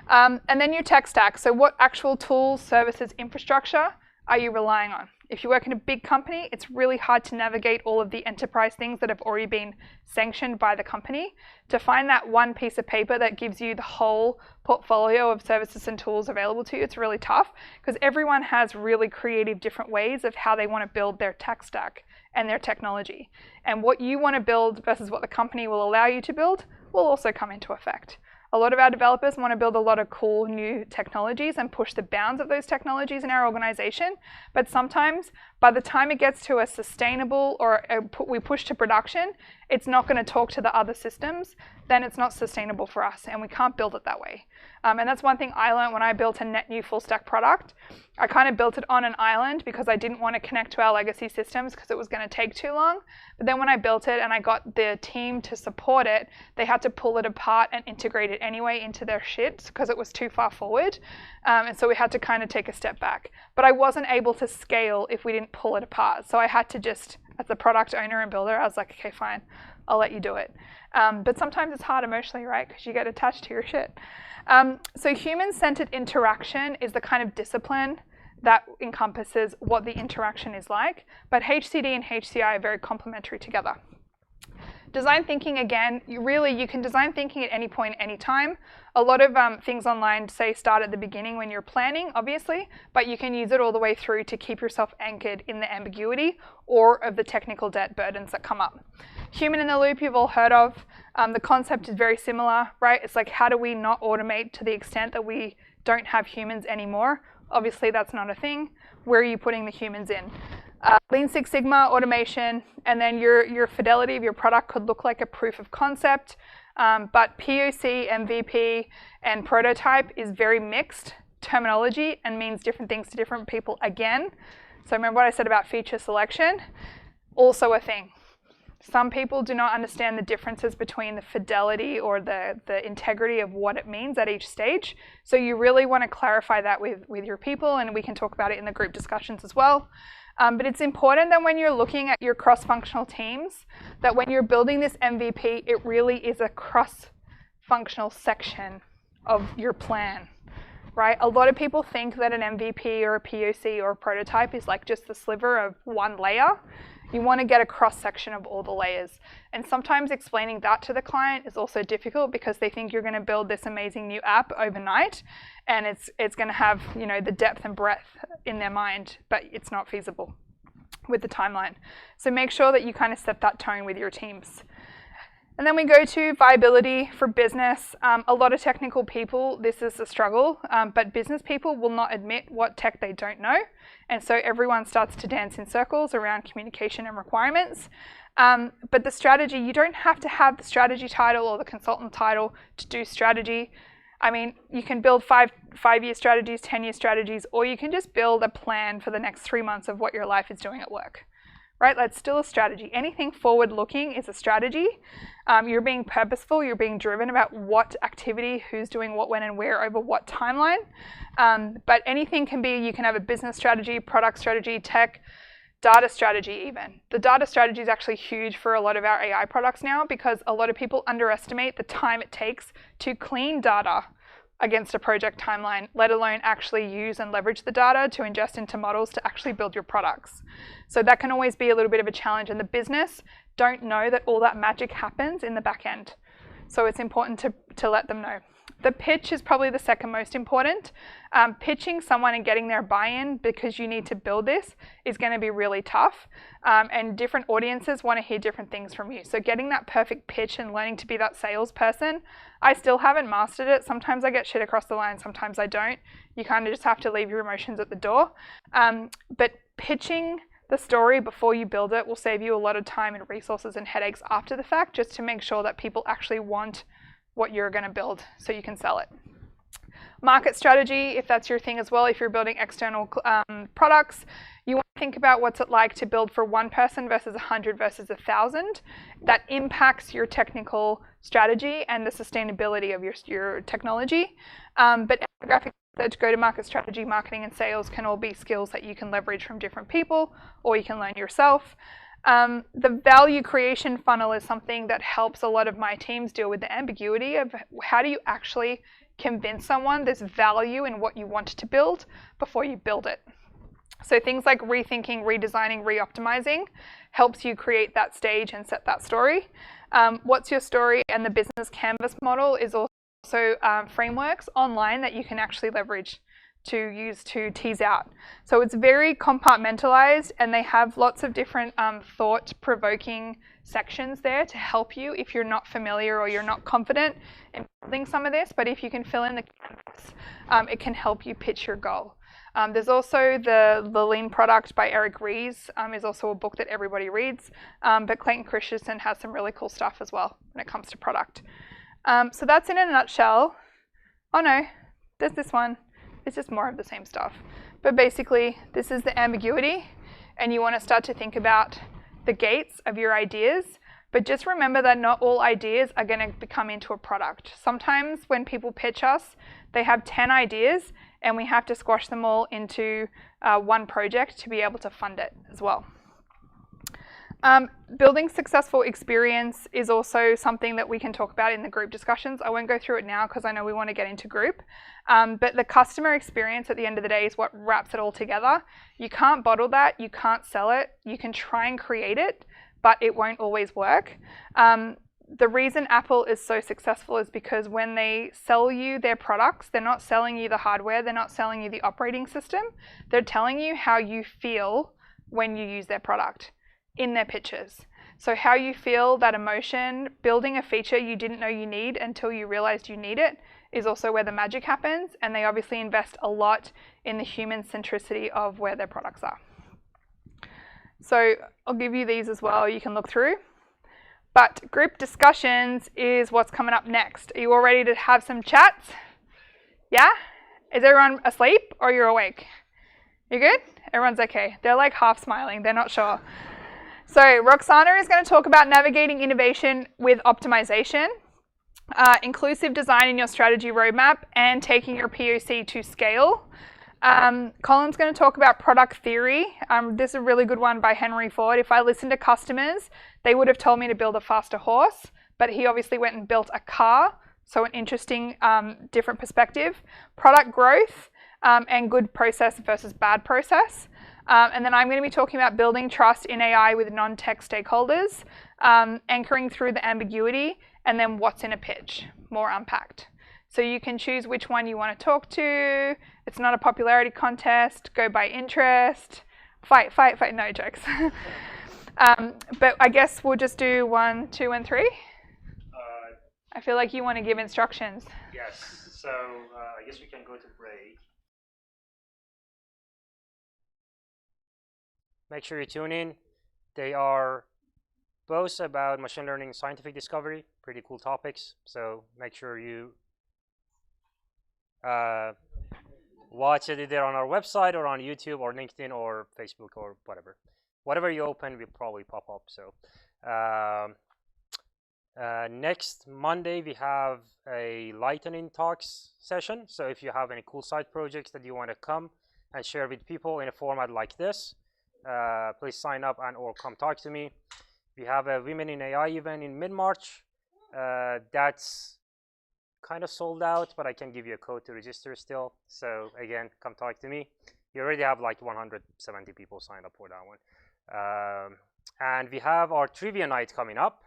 And then your tech stack. So what actual tools, services, infrastructure are you relying on? If you work in a big company, it's really hard to navigate all of the enterprise things that have already been sanctioned by the company. To find that one piece of paper that gives you the whole portfolio of services and tools available to you, it's really tough because everyone has really creative different ways of how they want to build their tech stack and their technology. And what you want to build versus what the company will allow you to build will also come into effect. A lot of our developers want to build a lot of cool new technologies and push the bounds of those technologies in our organization. But sometimes by the time it gets to a sustainable or we push to production, it's not going to talk to the other systems. Then it's not sustainable for us and we can't build it that way. And that's one thing I learned when I built a net new full stack product. I kind of built it on an island because I didn't want to connect to our legacy systems because it was going to take too long. But then when I built it and I got the team to support it, they had to pull it apart and integrate it anyway into their shit because it was too far forward. And so we had to kind of take a step back. But I wasn't able to scale if we didn't pull it apart. So I had to just, as the product owner and builder, I was like, okay, fine, I'll let you do it. But sometimes it's hard emotionally, right? Because you get attached to your shit. So human-centered interaction is the kind of discipline that encompasses what the interaction is like. But HCD and HCI are very complementary together. Design thinking, again, you can design thinking at any point, any time. A lot of things online say start at the beginning when you're planning, obviously, but you can use it all the way through to keep yourself anchored in the ambiguity or of the technical debt burdens that come up. Human in the loop, you've all heard of. The concept is very similar, right? It's like, how do we not automate to the extent that we don't have humans anymore? Obviously, that's not a thing. Where are you putting the humans in? Lean Six Sigma, automation, and then your fidelity of your product could look like a proof of concept. But POC, MVP, and prototype is very mixed terminology and means different things to different people again. So remember what I said about feature selection? Also a thing. Some people do not understand the differences between the fidelity or the integrity of what it means at each stage. So you really want to clarify that with your people, and we can talk about it in the group discussions as well. But it's important that when you're looking at your cross-functional teams, that when you're building this MVP, it really is a cross-functional section of your plan, right? A lot of people think that an MVP or a POC or a prototype is like just the sliver of one layer. You want to get a cross-section of all the layers. And sometimes explaining that to the client is also difficult because they think you're going to build this amazing new app overnight and it's going to have, the depth and breadth in their mind, but it's not feasible with the timeline. So make sure that you kind of set that tone with your teams. And then we go to viability for business. A lot of technical people, this is a struggle, but business people will not admit what tech they don't know. And so everyone starts to dance in circles around communication and requirements. But the strategy, you don't have to have the strategy title or the consultant title to do strategy. I mean, you can build five-year strategies, 10-year strategies, or you can just build a plan for the next 3 months of what your life is doing at work. right? That's still a strategy. Anything forward-looking is a strategy. You're being purposeful, you're being driven about what activity, who's doing what, when, and where over what timeline. But anything can be, you can have a business strategy, product strategy, tech, data strategy even. The data strategy is actually huge for a lot of our AI products now because a lot of people underestimate the time it takes to clean data against a project timeline, let alone actually use and leverage the data to ingest into models to actually build your products. So that can always be a little bit of a challenge, and the business don't know that all that magic happens in the back end. So it's important to let them know. The pitch is probably the second most important. Pitching someone and getting their buy-in because you need to build this is going to be really tough. And different audiences want to hear different things from you. So getting that perfect pitch and learning to be that salesperson, I still haven't mastered it. Sometimes I get shit across the line, sometimes I don't. You kind of just have to leave your emotions at the door. But pitching the story before you build it will save you a lot of time and resources and headaches after the fact, just to make sure that people actually want what you're going to build so you can sell it. Market strategy, if that's your thing as well, if you're building external products, you want to think about what's it like to build for one person versus 100 versus 1,000. That impacts your technical strategy and the sustainability of your technology. But graphic research, go-to-market strategy, marketing, and sales can all be skills that you can leverage from different people or you can learn yourself. The value creation funnel is something that helps a lot of my teams deal with the ambiguity of how do you actually convince someone there's value in what you want to build before you build it. So things like rethinking, redesigning, re-optimizing helps you create that stage and set that story. What's your story? And the business canvas model is also frameworks online that you can actually leverage to use to tease out. So it's very compartmentalized, and they have lots of different thought-provoking sections there to help you if you're not familiar or you're not confident in building some of this. But if you can fill in the canvas, it can help you pitch your goal. There's also the Lean Product by Eric Ries is also a book that everybody reads. But Clayton Christensen has some really cool stuff as well when it comes to product. So that's in a nutshell. Oh no, there's this one. It's just more of the same stuff. But basically, this is the ambiguity, and you want to start to think about the gates of your ideas. But just remember that not all ideas are going to become into a product. Sometimes when people pitch us, they have 10 ideas, and we have to squash them all into one project to be able to fund it as well. Building successful experience is also something that we can talk about in the group discussions. I won't go through it now because I know we want to get into group. But the customer experience at the end of the day is what wraps it all together. You can't bottle that. You can't sell it. You can try and create it, but it won't always work. The reason Apple is so successful is because when they sell you their products, they're not selling you the hardware. They're not selling you the operating system. They're telling you how you feel when you use their product in their pitches. So how you feel, that emotion, building a feature you didn't know you need until you realized you need it is also where the magic happens. And they obviously invest a lot in the human centricity of where their products are. So I'll give you these as well. You can look through. But group discussions is what's coming up next. Are you all ready to have some chats? Yeah? Is everyone asleep or you're awake? You good? Everyone's okay. They're like half smiling. They're not sure. So Roxana is going to talk about navigating innovation with optimization, inclusive design in your strategy roadmap, and taking your POC to scale. Colum's going to talk about product theory. This is a really good one by Henry Ford. If I listened to customers, they would have told me to build a faster horse, but he obviously went and built a car. So an interesting, different perspective. Product growth and good process versus bad process. And then I'm going to be talking about building trust in AI with non-tech stakeholders, anchoring through the ambiguity, and then what's in a pitch, more unpacked. So you can choose which one you want to talk to. It's not a popularity contest. Go by interest. Fight. No jokes. But I guess we'll just do 1, 2, and 3. I feel like you want to give instructions. Yes. So I guess we can go to break. Make sure you tune in. They are both about machine learning and scientific discovery. Pretty cool topics. So make sure you watch it either on our website or on YouTube or LinkedIn or Facebook or whatever. whatever you open will probably pop up. So next Monday we have a lightning talks session. So if you have any cool side projects that you want to come and share with people in a format like this, please sign up and or come talk to me. We have a Women in AI event in mid-March. That's kind of sold out, but I can give you a code to register still. So again, come talk to me. You already have like 170 people signed up for that one. And we have our trivia night coming up.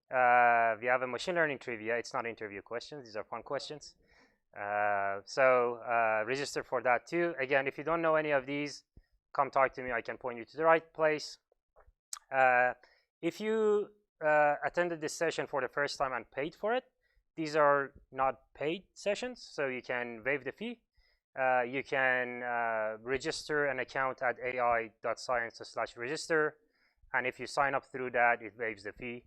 We have a machine learning trivia. It's not interview questions. These are fun questions. So register for that too. Again, if you don't know any of these, come talk to me. I can point you to the right place. If you attended this session for the first time and paid for it, these are not paid sessions, so you can waive the fee. You can register an account at AI.SCIENCE/register, and if you sign up through that, it waives the fee,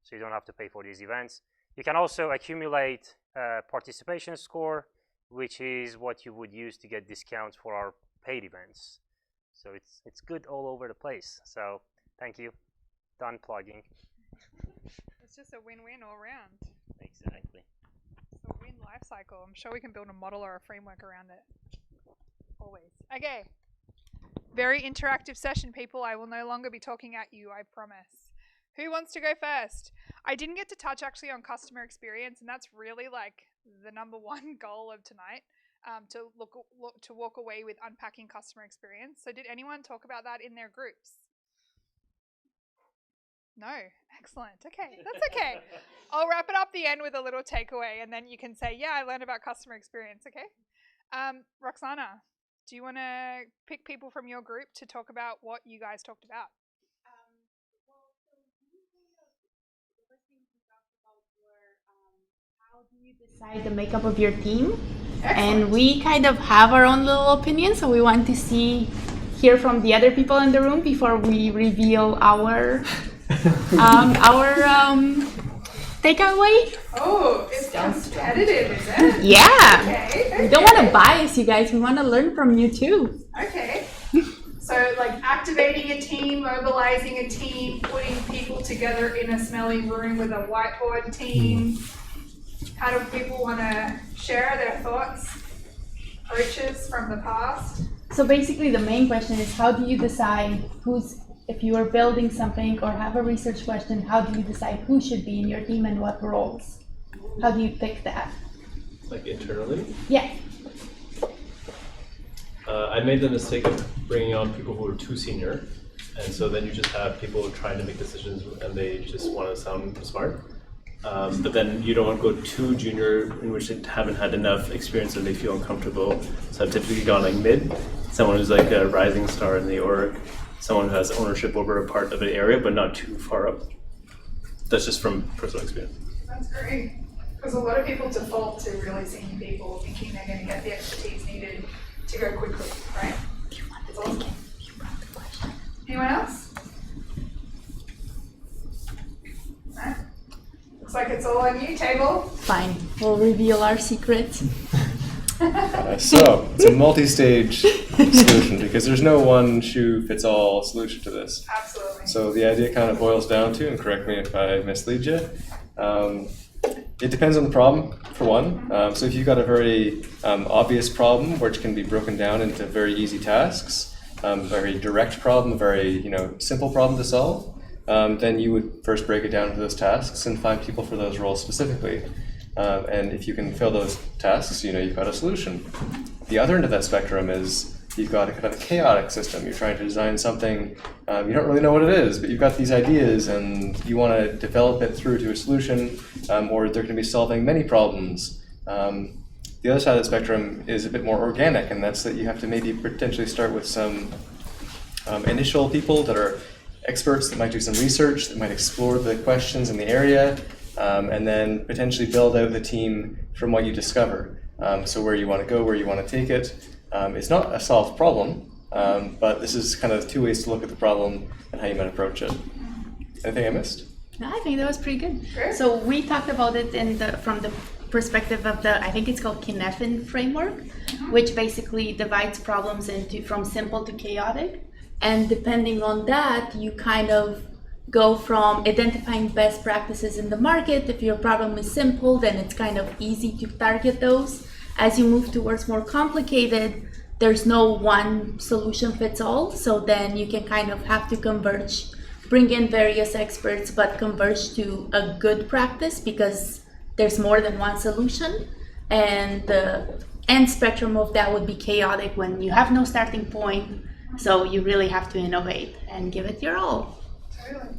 so you don't have to pay for these events. You can also accumulate participation score, which is what you would use to get discounts for our paid events. So it's good all over the place. So thank you. Done plugging. It's just a win-win all around. Exactly. It's a win life cycle. I'm sure we can build a model or a framework around it. Always. Okay. Very interactive session, people. I will no longer be talking at you, I promise. Who wants to go first? I didn't get to touch actually on customer experience, and that's really like the #1 goal of tonight, to walk away with unpacking customer experience. So did anyone talk about that in their groups? No. Excellent. Okay. That's okay. I'll wrap it up the end with a little takeaway, and then you can say, yeah, I learned about customer experience. Okay. Roxana, do you want to pick people from your group to talk about what you guys talked about? The first things we talked about were how do you decide the makeup of your team? Excellent. And we kind of have our own little opinion, so we want to hear from the other people in the room before we reveal our takeaway. Oh, it's competitive, is it? Yeah. Okay. We don't want to bias you guys. We want to learn from you too. Okay. So like activating a team, mobilizing a team, putting people together in a smelly room with a whiteboard team. How do people want to share their thoughts, approaches from the past? So basically the main question is, how do you decide if you are building something or have a research question, how do you decide who should be in your team and what roles? How do you pick that? Like internally? Yeah. I made the mistake of bringing on people who were too senior, and so then you just have people trying to make decisions and they just want to sound smart. But then you don't want to go too junior, in which they haven't had enough experience and they feel uncomfortable. So I've typically gone like mid, someone who's like a rising star in the org, someone who has ownership over a part of the area, but not too far up. That's just from personal experience. That's great. Because a lot of people default to really senior people thinking they're going to get the expertise needed to go quickly, right? That's awesome. Anyone else? No? Looks like it's all on you, table. Fine. We'll reveal our secret. So it's a multi-stage solution because there's no one shoe fits all solution to this. Absolutely. So the idea kind of boils down to, and correct me if I mislead you, it depends on the problem, for one. So if you've got a very obvious problem which can be broken down into very easy tasks, a very direct problem, a very simple problem to solve, then you would first break it down to those tasks and find people for those roles specifically. And if you can fill those tasks, you've got a solution. The other end of that spectrum is you've got a kind of a chaotic system. You're trying to design something, you don't really know what it is, but you've got these ideas and you want to develop it through to a solution, or they're going to be solving many problems. The other side of the spectrum is a bit more organic, and that's that you have to maybe potentially start with some initial people that are experts that might do some research, that might explore the questions in the area, and then potentially build out the team from what you discover. So where you want to go, where you want to take it. It's not a solved problem, but this is kind of two ways to look at the problem and how you might approach it. Anything I missed? No, I think that was pretty good. Sure. So we talked about it from the perspective of I think it's called Kinefin framework, which basically divides problems from simple to chaotic. And depending on that, you kind of go from identifying best practices in the market. If your problem is simple, then it's kind of easy to target those. As you move towards more complicated, there's no one solution fits all. So then you can kind of have to converge, bring in various experts, but converge to a good practice because there's more than one solution. And the end spectrum of that would be chaotic when you have no starting point. So you really have to innovate and give it your all. Totally.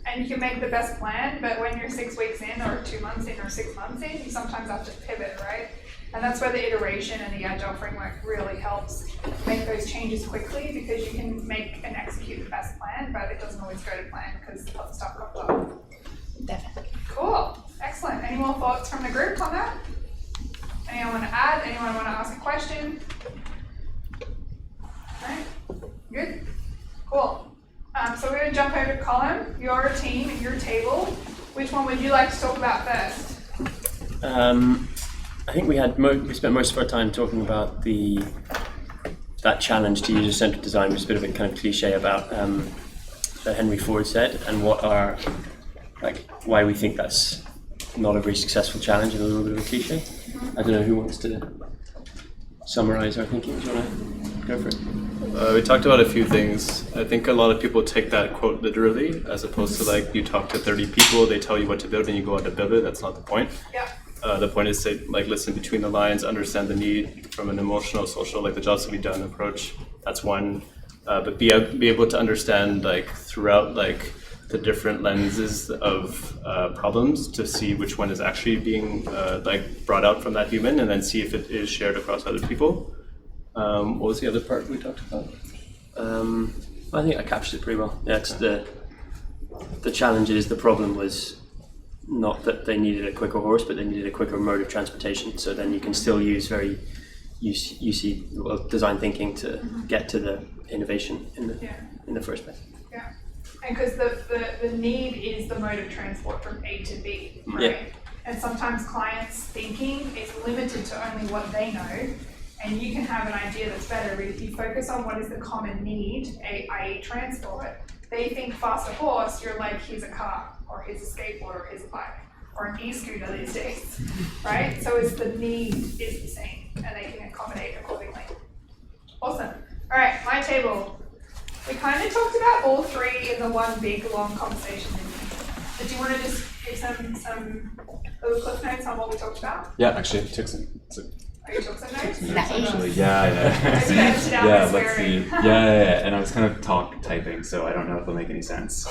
And you can make the best plan, but when you're 6 weeks in or 2 months in or 6 months in, you sometimes have to pivot, right? And that's where the iteration and the agile framework really helps make those changes quickly, because you can make and execute the best plan, but it doesn't always go to plan because stuff comes up. Definitely. Cool. Excellent. Any more thoughts from the group on that? Anyone want to add? Anyone want to ask a question? Right. Good? Cool. So we're going to jump over to Colum, your team and your table. Which one would you like to talk about first? I think we spent most of our time talking about that challenge to user-centered design, which is a bit of a kind of cliche about that Henry Ford said, and why we think that's not a very successful challenge and a little bit of a cliche. I don't know who wants to summarize our thinking. Do you want to go for it? We talked about a few things. I think a lot of people take that quote literally, as opposed to like you talk to 30 people, they tell you what to build, and you go out to build it. That's not the point. Yeah. The point is to like listen between the lines, understand the need from an emotional, social, like the jobs to be done approach. That's one. But be able to understand like throughout like the different lenses of problems to see which one is actually being like brought out from that human, and then see if it is shared across other people. What was the other part we talked about? I think I captured it pretty well. Yeah, it's the challenge is the problem was not that they needed a quicker horse, but they needed a quicker mode of transportation. So then you can still use design thinking to get to the innovation in the first place. Yeah. And because the need is the mode of transport from A to B, right? Yeah. And sometimes clients' thinking is limited to only what they know, and you can have an idea that's better, but if you focus on what is the common need, i.e. transport, they think faster horse, you're like, here's a car, or here's a skateboard, or here's a bike, or an e-scooter these days, right? So it's the need is the same, and they can accommodate accordingly. Awesome. All right, my table. We kind of talked about all three in the one big long conversation. But do you want to just give some little cliff notes on what we talked about? Yeah, actually, I took some. Oh, you took some notes? Actually, yeah. Maybe edited out Yeah, the let's see. swearing. Yeah, and I was kind of typing, so I don't know if it'll make any sense.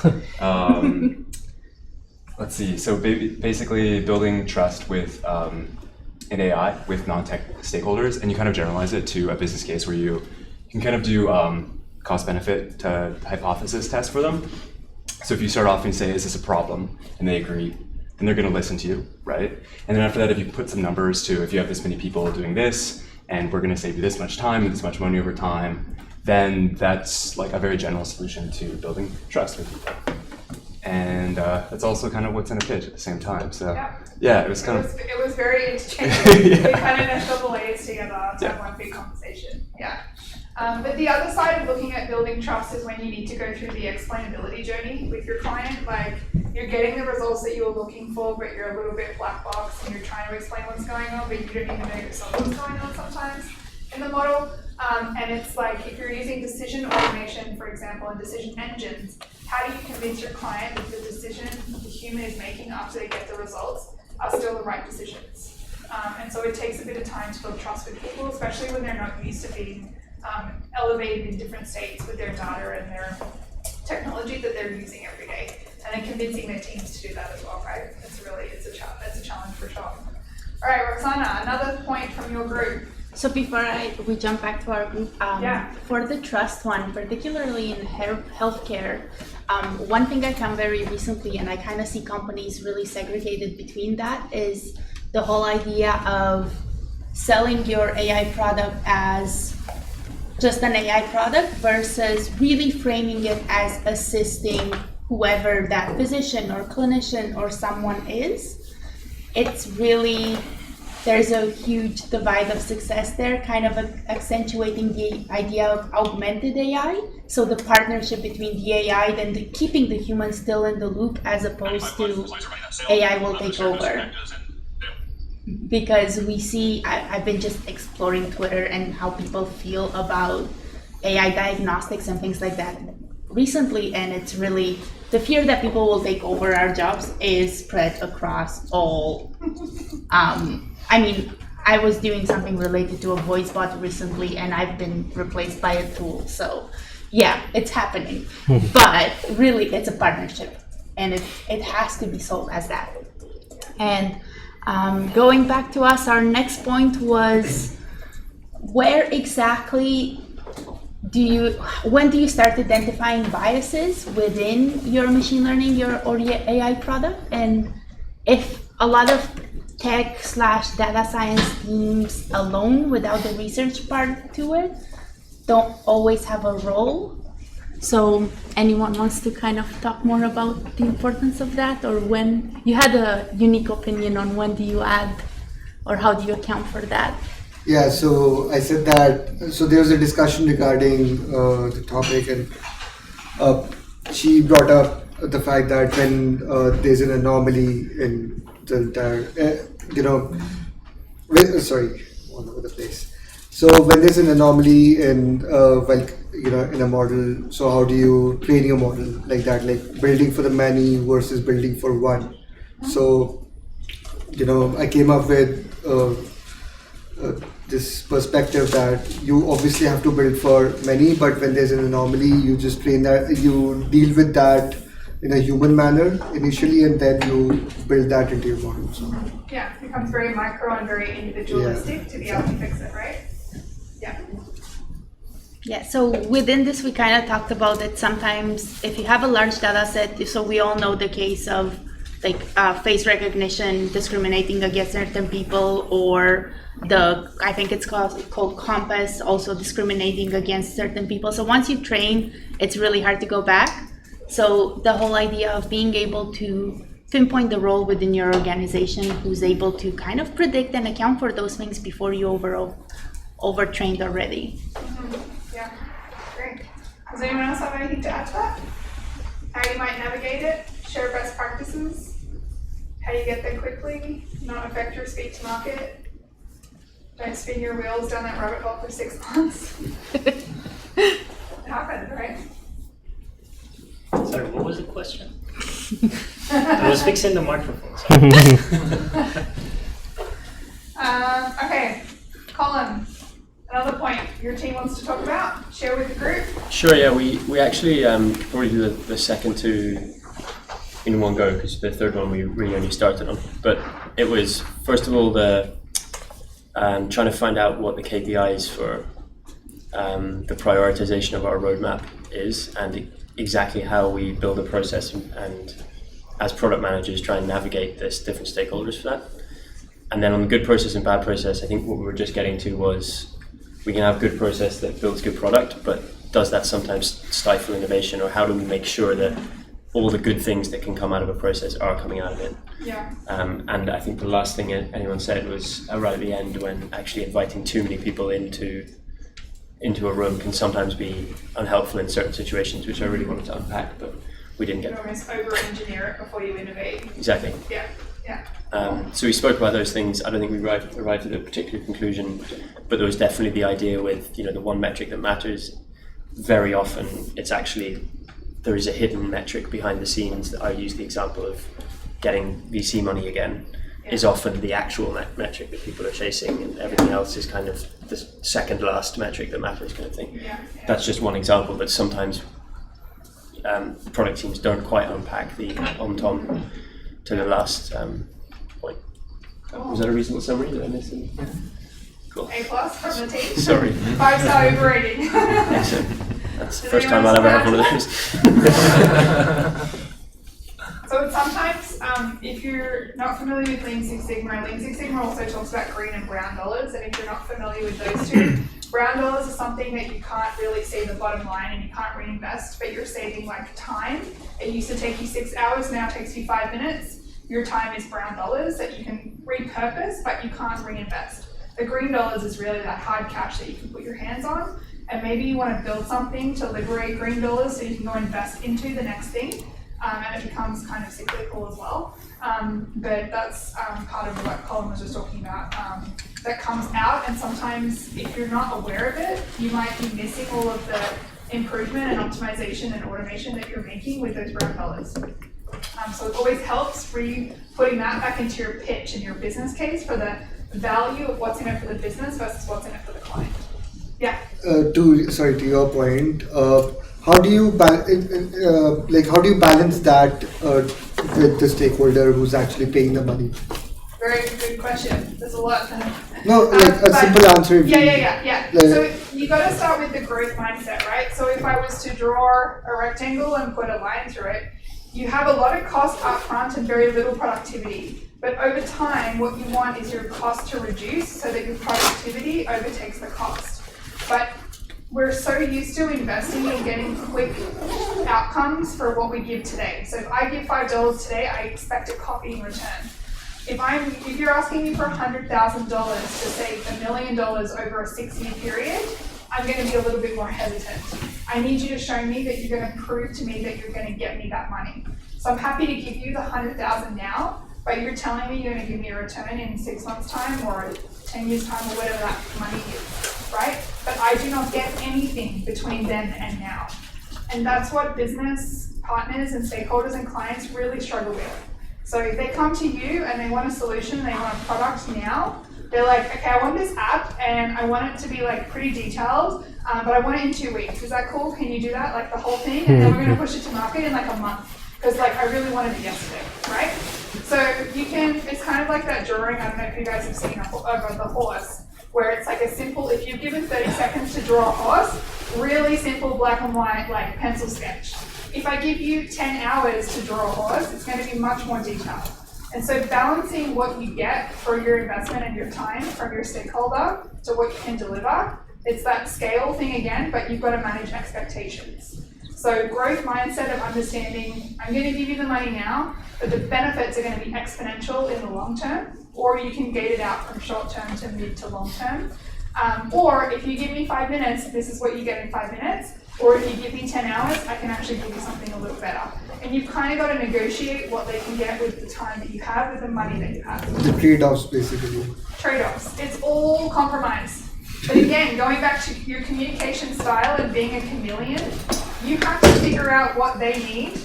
Let's see. So basically, building trust with an AI with non-tech stakeholders, and you kind of generalize it to a business case where you can kind of do cost-benefit to hypothesis test for them. So if you start off and say, "Is this a problem?" and they agree, then they're going to listen to you, right? And then after that, if you put some numbers to, if you have this many people doing this, and we're going to save you this much time and this much money over time, then that's like a very general solution to building trust with people. And that's also kind of what's in a pitch at the same time. So yeah, it was kind of... It was very interchangeable. Yeah. We kind of meshed all the layers together to have one big conversation. Yeah. But the other side of looking at building trust is when you need to go through the explainability journey with your client. Like, you're getting the results that you were looking for, but you're a little bit black box and you're trying to explain what's going on, but you don't even know yourself what's going on sometimes in the model. And it's like, if you're using decision automation, for example, and decision engines, how do you convince your client that the decision the human is making after they get the results are still the right decisions? And so it takes a bit of time to build trust with people, especially when they're not used to being elevated in different states with their data and their technology that they're using every day, and then convincing their teams to do that as well, right? It's a challenge for sure. All right, Roxana, another point from your group. So before we jump back to our group, for the trust one, particularly in healthcare, one thing I found very recently, and I kind of see companies really segregated between that, is the whole idea of selling your AI product as just an AI product versus really framing it as assisting whoever that physician or clinician or someone is. It's really there's a huge divide of success there, kind of accentuating the idea of augmented AI. So the partnership between the AI and keeping the human still in the loop, as opposed to AI will take over. Because we see, I've been just exploring Twitter and how people feel about AI diagnostics and things like that recently, and it's really, the fear that people will take over our jobs is spread across all. I mean, I was doing something related to a voice bot recently, and I've been replaced by a tool. So yeah, it's happening. But really, it's a partnership, and it has to be sold as that. And going back to us, our next point was, where exactly when do you start identifying biases within your machine learning or your AI product? And if a lot of tech/data science teams alone, without the research part to it, don't always have a role. So anyone wants to kind of talk more about the importance of that, or when you had a unique opinion on when do you add, or how do you account for that? Yeah, so I said that, so there was a discussion regarding the topic, and she brought up the fact that when there's an anomaly in the entire, sorry, all over the place. So when there's an anomaly in, in a model, so how do you train your model like that, like building for the many versus building for one? So, I came up with this perspective that you obviously have to build for many, but when there's an anomaly, you just train that, you deal with that in a human manner initially, and then you build that into your model. So yeah, it becomes very micro and very individualistic to be able to fix it, right? Yeah. Yeah, so within this, we kind of talked about that sometimes if you have a large data set, so we all know the case of like face recognition discriminating against certain people, or I think it's called Compass, also discriminating against certain people. So once you train, it's really hard to go back. So the whole idea of being able to pinpoint the role within your organization who's able to kind of predict and account for those things before you overtrained already. Yeah, great. Does anyone else have anything to add to that? How you might navigate it, share best practices, how you get there quickly, not affect your speed to market, don't spin your wheels down that rabbit hole for 6 months. It happened, right? Sorry, what was the question? I was fixing the microphone. Sorry. Okay, Colum, another point your team wants to talk about, share with the group. Sure, yeah, we actually could probably do the second two in one go, because the third one we really only started on. But it was, first of all, the trying to find out what the KPIs for the prioritization of our roadmap is, and exactly how we build a process, and as product managers try and navigate this different stakeholders for that. And then on the good process and bad process, I think what we were just getting to was, we can have good process that builds good product, but does that sometimes stifle innovation, or how do we make sure that all the good things that can come out of a process are coming out of it? Yeah. And I think the last thing anyone said was right at the end, when actually inviting too many people into a room can sometimes be unhelpful in certain situations, which I really wanted to unpack, but we didn't get. You almost over-engineer it before you innovate. Exactly. Yeah. Yeah. So we spoke about those things. I don't think we arrived at a particular conclusion, but there was definitely the idea with the one metric that matters. Very often, it's actually, there is a hidden metric behind the scenes. That I use the example of getting VC money again, is often the actual metric that people are chasing, and everything else is kind of the second last metric that matters, kind of thing. Yeah. That's just one example, but sometimes product teams don't quite unpack the on-tom to the last point. Cool. Was that a reasonable summary? Did I miss anything? Cool. A+ from the team. Sorry. 5-star overrating. Excellent. That's the Does first time anyone I'll ever else have one of those. So sometimes, if you're not familiar with Lean Six Sigma also talks about green and brown dollars, and if you're not familiar with those two, brown dollars is something that you can't really see the bottom line and you can't reinvest, but you're saving like time. It used to take you 6 hours, now it takes you 5 minutes. Your time is brown dollars that you can repurpose, but you can't reinvest. The green dollars is really that hard cash that you can put your hands on, and maybe you want to build something to liberate green dollars so you can go invest into the next thing, and it becomes kind of cyclical as well. But that's part of what Colum was just talking about. That comes out, and sometimes if you're not aware of it, you might be missing all of the improvement and optimization and automation that you're making with those brown dollars. So it always helps putting that back into your pitch and your business case for the value of what's in it for the business versus what's in it for the client. Yeah. To your point, how do you balance that with the stakeholder who's actually paying the money? Very good question. There's a lot. No, a simple answer. Yeah. So you got to start with the growth mindset, right? So if I was to draw a rectangle and put a line through it, you have a lot of cost up front and very little productivity. But over time, what you want is your cost to reduce so that your productivity overtakes the cost. But we're so used to investing in getting quick outcomes for what we give today. So if I give $5 today, I expect a copy in return. If you're asking me for $100,000 to save $1 million over a 6-year period, I'm going to be a little bit more hesitant. I need you to show me that you're going to prove to me that you're going to get me that money. So I'm happy to give you the $100,000 now, but you're telling me you're going to give me a return in 6 months' time or 10 years' time or whatever that money is, right? But I do not get anything between then and now. And that's what business partners and stakeholders and clients really struggle with. So if they come to you and they want a solution, they want a product now, they're like, okay, I want this app and I want it to be like pretty detailed, but I want it in 2 weeks. Is that cool? Can you do that? Like the whole thing? And then we're going to push it to market in like a month. Because like I really wanted it yesterday, right? So you can, it's kind of like that drawing, I don't know if you guys have seen over the horse, where it's like a simple, if you're given 30 seconds to draw a horse, really simple black and white like pencil sketch. If I give you 10 hours to draw a horse, it's going to be much more detailed. And so balancing what you get for your investment and your time from your stakeholder to what you can deliver, it's that scale thing again, but you've got to manage expectations. So growth mindset of understanding, I'm going to give you the money now, but the benefits are going to be exponential in the long term, or you can gate it out from short term to mid to long term. Or if you give me 5 minutes, this is what you get in 5 minutes. Or if you give me 10 hours, I can actually give you something a little better. And you've kind of got to negotiate what they can get with the time that you have, with the money that you have. The trade-offs, basically. Trade-offs. It's all compromise. But again, going back to your communication style and being a chameleon, you have to figure out what they need,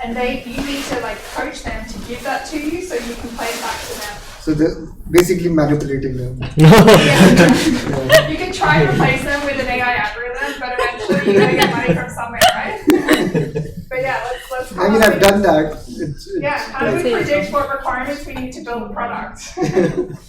and you need to like coach them to give that to you so you can play it back to them. So they're basically manipulating them. Yeah. You can try and replace them with an AI algorithm, but eventually you're going to get money from somewhere, right? But yeah, let's I mean, I've done that. How do we predict what requirements we need to build a product?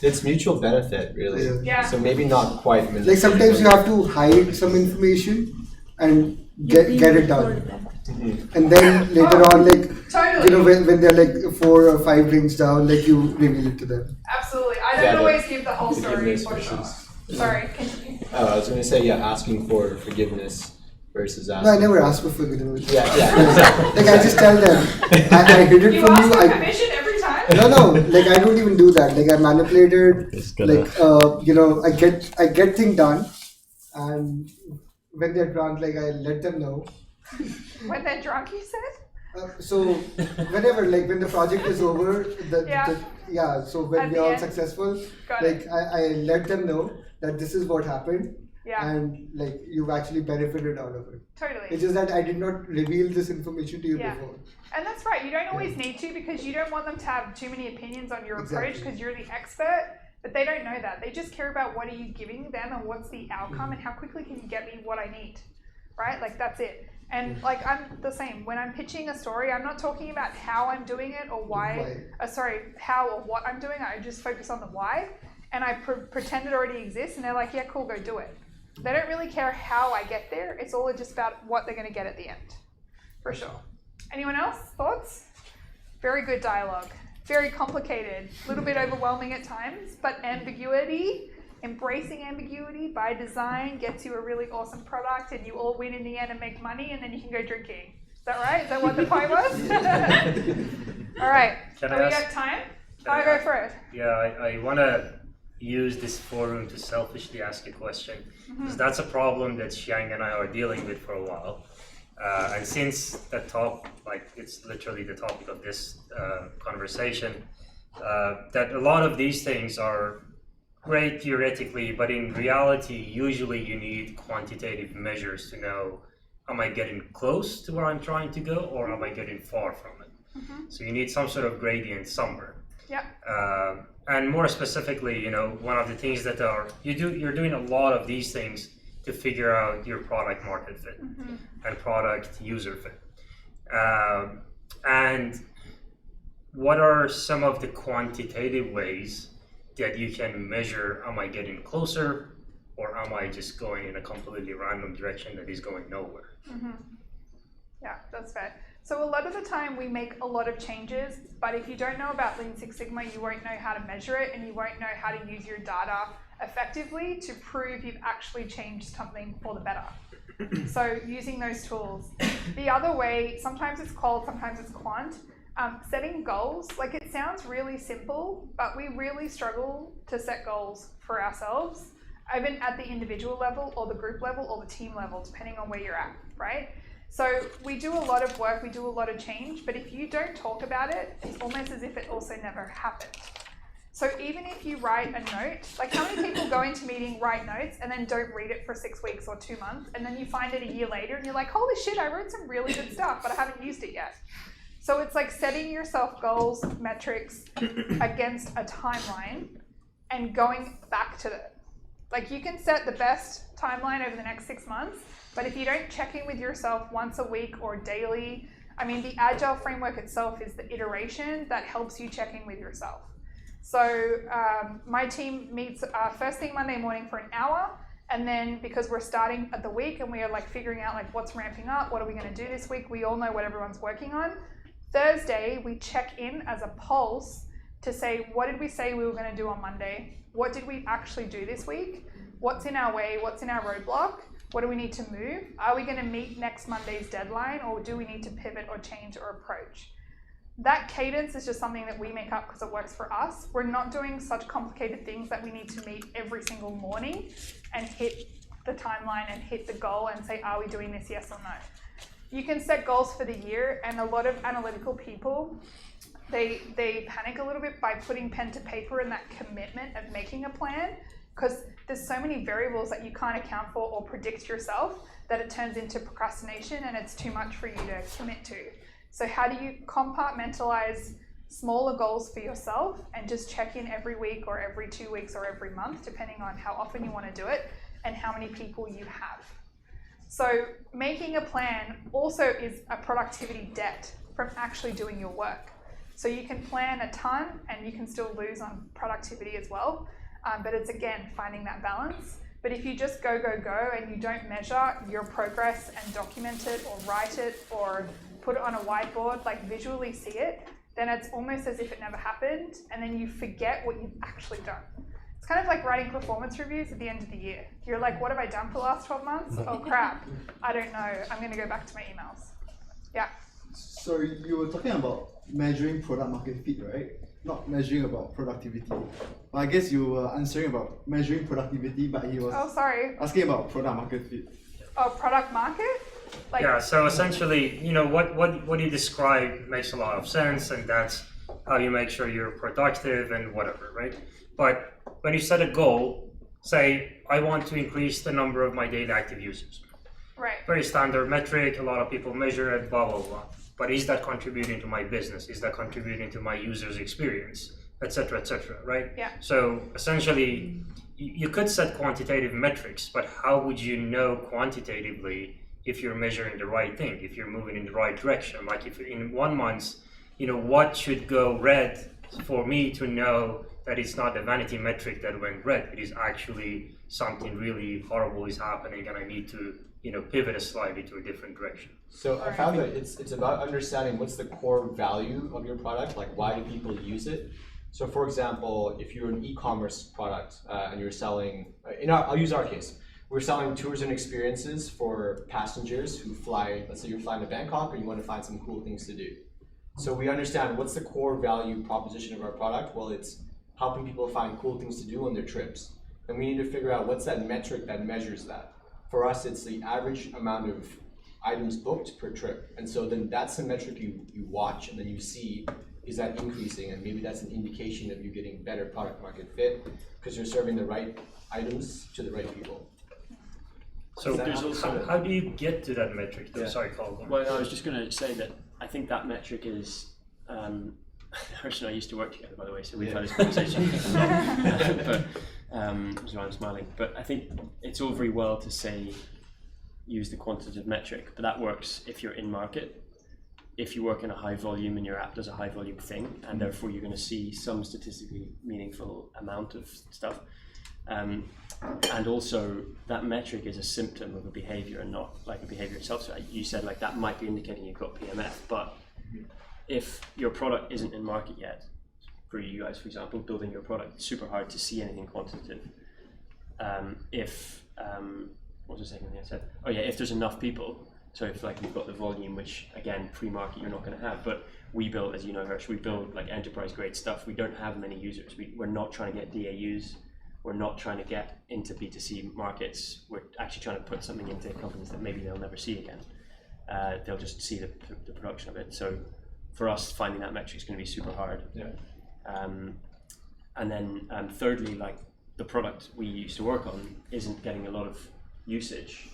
It's mutual benefit, really. Yeah. So maybe not quite. Like sometimes you have to hide some information and get it done. Mm-hmm. And then later on, like, totally. When they're like 4 or 5 rings down, like you reveal it to them. Absolutely. I don't always give the whole story for sure. Sorry, continue. I was going to say, asking for forgiveness versus asking. No, I never ask for forgiveness. Yeah. Like I just tell them, I hid it you from you. You ask for permission every time? No, like I don't even do that. Like I manipulated, I get things done, and when they're drunk, like I let them know. When they're drunk, you said? So whenever, like when the project is over, so when we're all successful, I let them know that this is what happened, and like you've actually benefited out of it. Totally. It's just that I did not reveal this information to you before. And that's right, you don't always need to, because you don't want them to have too many opinions on your approach because you're the expert, but they don't know that. They just care about what are you giving them and what's the outcome and how quickly can you get me what I need, right? Like that's it. And like I'm the same. When I'm pitching a story, I'm not talking about how I'm doing it or how or what I'm doing. I just focus on the why, and I pretend it already exists, and they're like, yeah, cool, go do it. They don't really care how I get there. It's all just about what they're going to get at the end, for sure. Anyone else? Thoughts? Very good dialogue. Very complicated, a little bit overwhelming at times, but ambiguity. Embracing ambiguity by design gets you a really awesome product, and you all win in the end and make money, and then you can go drinking. Is that right? Is that what the point was? All right. Can we got time? I go for it. Yeah, I want to use this forum to selfishly ask a question, because that's a problem that Xiang and I are dealing with for a while. And since the talk, like it's literally the topic of this conversation, that a lot of these things are great theoretically, but in reality, usually you need quantitative measures to know, am I getting close to where I'm trying to go, or am I getting far from it? So you need some sort of gradient somewhere. Yeah. And more specifically, you know, one of the things that you're doing a lot of these things to figure out your product market fit and product user fit. And what are some of the quantitative ways that you can measure, am I getting closer, or am I just going in a completely random direction that is going nowhere? Yeah, that's fair. So a lot of the time we make a lot of changes, but if you don't know about Lean Six Sigma, you won't know how to measure it, and you won't know how to use your data effectively to prove you've actually changed something for the better. So using those tools. The other way, sometimes it's qual, sometimes it's quant. Setting goals, like it sounds really simple, but we really struggle to set goals for ourselves, even at the individual level or the group level or the team level, depending on where you're at, right? So we do a lot of work, we do a lot of change, but if you don't talk about it, it's almost as if it also never happened. So even if you write a note, like how many people go into meeting, write notes, and then don't read it for 6 weeks or 2 months, and then you find it a year later and you're like, holy shit, I wrote some really good stuff, but I haven't used it yet. So it's like setting yourself goals, metrics against a timeline and going back to it. Like you can set the best timeline over the next 6 months, but if you don't check in with yourself once a week or daily, I mean, the Agile framework itself is the iteration that helps you check in with yourself. So my team meets first thing Monday morning for an hour, and then because we're starting at the week and we are like figuring out like what's ramping up, what are we going to do this week, we all know what everyone's working on. Thursday, we check in as a pulse to say, what did we say we were going to do on Monday? What did we actually do this week? What's in our way? What's in our roadblock? What do we need to move? Are we going to meet next Monday's deadline, or do we need to pivot or change or approach? That cadence is just something that we make up because it works for us. We're not doing such complicated things that we need to meet every single morning and hit the timeline and hit the goal and say, are we doing this, yes or no? You can set goals for the year, and a lot of analytical people, they panic a little bit by putting pen to paper and that commitment of making a plan, because there's so many variables that you can't account for or predict yourself that it turns into procrastination and it's too much for you to commit to. So how do you compartmentalize smaller goals for yourself and just check in every week or every 2 weeks or every month, depending on how often you want to do it and how many people you have. So making a plan also is a productivity debt from actually doing your work. So you can plan a ton and you can still lose on productivity as well. But it's again, finding that balance. But if you just go and you don't measure your progress and document it or write it or put it on a whiteboard, like visually see it, then it's almost as if it never happened, and then you forget what you've actually done. It's kind of like writing performance reviews at the end of the year. You're like, what have I done for the last 12 months? Oh crap, I don't know. I'm going to go back to my emails. Yeah. So you were talking about measuring product market fit, right? Not measuring about productivity. Well, I guess you were answering about measuring productivity, but he was asking about product market fit. Oh, product market? Like, yeah, so essentially, you know, what you describe makes a lot of sense, and that's how you make sure you're productive and whatever, right? But when you set a goal, say, I want to increase the number of my daily active users. Right. Very standard metric, a lot of people measure it, blah, blah, blah. But is that contributing to my business? Is that contributing to my user's experience, et cetera, right? Yeah. So essentially, you could set quantitative metrics, but how would you know quantitatively if you're measuring the right thing, if you're moving in the right direction? Like if in 1 month, you know, what should go red for me to know that it's not a vanity metric that went red, it is actually something really horrible is happening and I need to, you know, pivot slightly to a different direction. So I found that it's about understanding what's the core value of your product, like why do people use it? So for example, if you're an e-commerce product and you're selling, I'll use our case. We're selling tours and experiences for passengers who fly, let's say you're flying to Bangkok and you want to find some cool things to do. So we understand what's the core value proposition of our product. Well, it's helping people find cool things to do on their trips. And we need to figure out what's that metric that measures that. For us, it's the average amount of items booked per trip. And so then that's the metric you watch, and then you see, is that increasing? And maybe that's an indication of you getting better product market fit because you're serving the right items to the right people. So there's also, how do you get to that metric though? Yeah. Sorry, Colum. Well, I was just going to say that I think that metric is, Harsh and I used to work together, by the way, so we've had this conversation. But that's why I'm smiling. But I think it's all very well to say, use the quantitative metric, but that works if you're in market. If you work in a high volume and your app does a high volume thing, and therefore you're going to see some statistically meaningful amount of stuff. And also that metric is a symptom of a behavior and not like a behavior itself. So you said like that might be indicating you've got PMF, but if your product isn't in market yet, for you guys, for example, building your product, it's super hard to see anything quantitative. What was the second thing I said? Oh yeah, if there's enough people. So if like you've got the volume, which again, pre-market you're not going to have, but we build, as you know, Hirsch, we build like enterprise grade stuff. We don't have many users. We're not trying to get DAUs. We're not trying to get into B2C markets. We're actually trying to put something into companies that maybe they'll never see again. They'll just see the production of it. So for us, finding that metric is going to be super hard. Yeah. And then thirdly, like the product we used to work on isn't getting a lot of usage.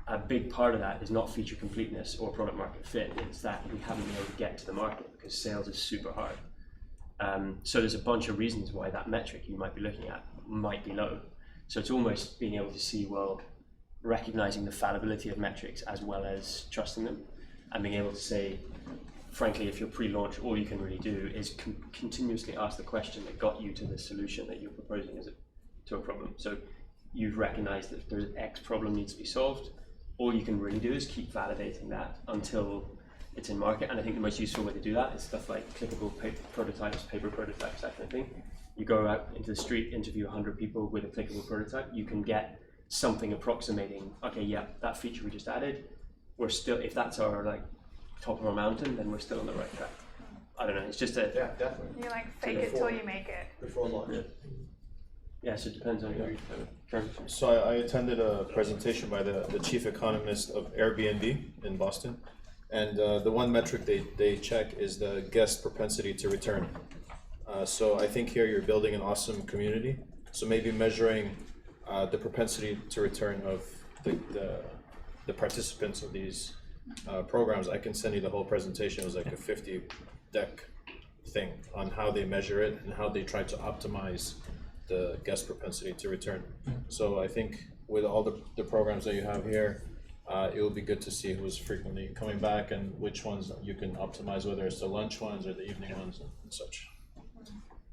A big part of that is not feature completeness or product market fit. It's that we haven't been able to get to the market because sales is super hard. So there's a bunch of reasons why that metric you might be looking at might be low. So it's almost being able to see, well, recognizing the fallibility of metrics as well as trusting them, and being able to say, frankly, if you're pre-launch, all you can really do is continuously ask the question that got you to the solution that you're proposing to a problem. So you've recognized that there's X problem needs to be solved. All you can really do is keep validating that until it's in market. And I think the most useful way to do that is stuff like clickable paper prototypes, that kind of thing. You go out into the street, interview 100 people with a clickable prototype, you can get something approximating, okay, yeah, that feature we just added, we're still, if that's our like top of our mountain, then we're still on the right track. I don't know, it's just a... Yeah, definitely. You like fake it till you make it. Before launch. Yeah, so it depends on your terms. So I attended a presentation by the chief economist of Airbnb in Boston. And the one metric they check is the guest propensity to return. So I think here you're building an awesome community. So maybe measuring the propensity to return of the participants of these programs. I can send you the whole presentation. It was like a 50-deck thing on how they measure it and how they try to optimize the guest propensity to return. So I think with all the programs that you have here, it will be good to see who's frequently coming back and which ones you can optimize, whether it's the lunch ones or the evening ones and such.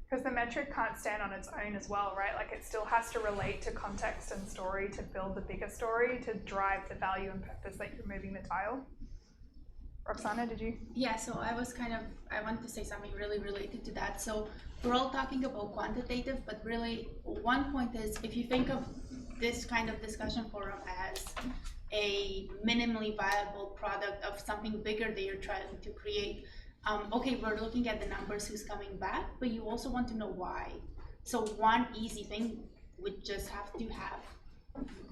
Because the metric can't stand on its own as well, right? Like it still has to relate to context and story to build the bigger story to drive the value and purpose that you're moving the tile. Roxana, did you? Yeah, so I want to say something really related to that. So we're all talking about quantitative, but really one point is if you think of this kind of discussion forum as a minimally viable product of something bigger that you're trying to create, okay, we're looking at the numbers, who's coming back, but you also want to know why. So one easy thing would just have to have,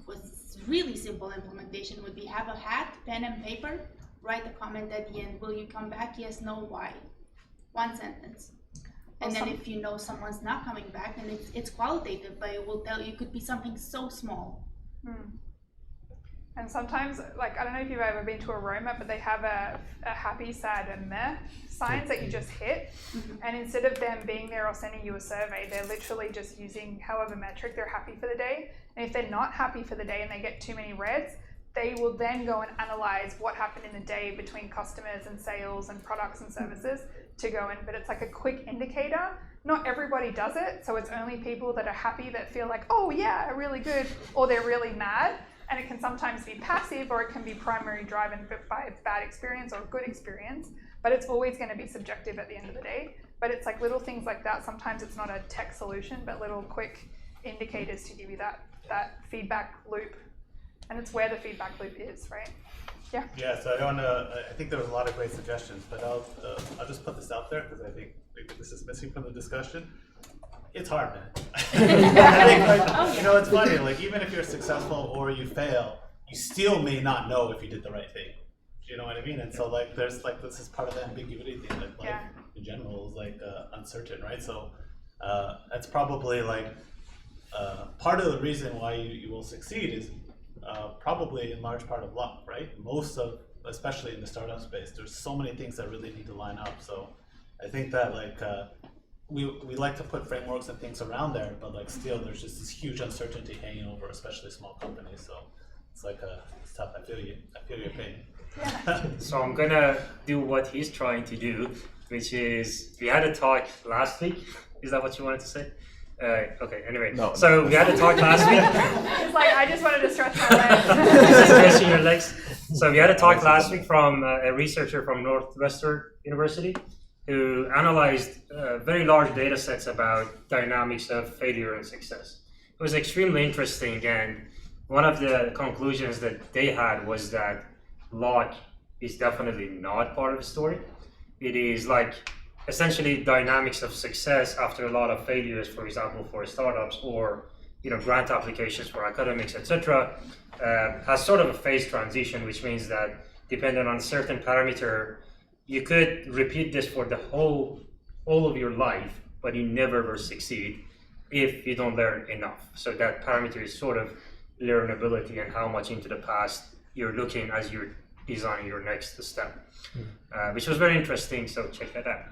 was really simple implementation would be have a hat, pen and paper, write a comment at the end, will you come back? Yes, no, why? One sentence. And then if you know someone's not coming back, then it's qualitative, but it will tell you, it could be something so small. And sometimes, like, I don't know if you've ever been to a Roma, but they have a happy, sad, and meh signs that you just hit. And instead of them being there or sending you a survey, they're literally just using however metric they're happy for the day. And if they're not happy for the day and they get too many reds, they will then go and analyze what happened in the day between customers and sales and products and services to go in. But it's like a quick indicator. Not everybody does it. So it's only people that are happy that feel like, oh yeah, really good, or they're really mad. And it can sometimes be passive or it can be primary driven by bad experience or good experience, but it's always going to be subjective at the end of the day. But it's like little things like that. Sometimes it's not a tech solution, but little quick indicators to give you that feedback loop. And it's where the feedback loop is, right? Yeah. Yeah. So I think there was a lot of great suggestions, but I'll just put this out there because I think this is missing from the discussion. It's hard, man. I think, like, you know, it's funny. Like, even if you're successful or you fail, you still may not know if you did the right thing. You know what I mean? And so, like, there's like this is part of the ambiguity thing. Like, life in general is like uncertain, right? So that's probably like part of the reason why you will succeed is probably in large part of luck, right? Especially in the startup space, there's so many things that really need to line up. So I think that like we like to put frameworks and things around there, but like still there's just this huge uncertainty hanging over, especially small companies. So it's like it's tough. I feel your pain. Yeah. So I'm gonna do what he's trying to do, which is we had a talk last week. Is that what you wanted to say? Okay, anyway. No. So we had a talk last week. It's like, I just wanted to stretch my legs. Stretching your legs. So we had a talk last week from a researcher from Northwestern University who analyzed very large data sets about dynamics of failure and success. It was extremely interesting, and one of the conclusions that they had was that luck is definitely not part of the story. It is like essentially dynamics of success after a lot of failures, for example, for startups or grant applications for academics, etc., has sort of a phase transition, which means that depending on a certain parameter, you could repeat this for the all of your life, but you never will succeed if you don't learn enough. So that parameter is sort of learnability and how much into the past you're looking as you're designing your next step, which was very interesting. So check that out.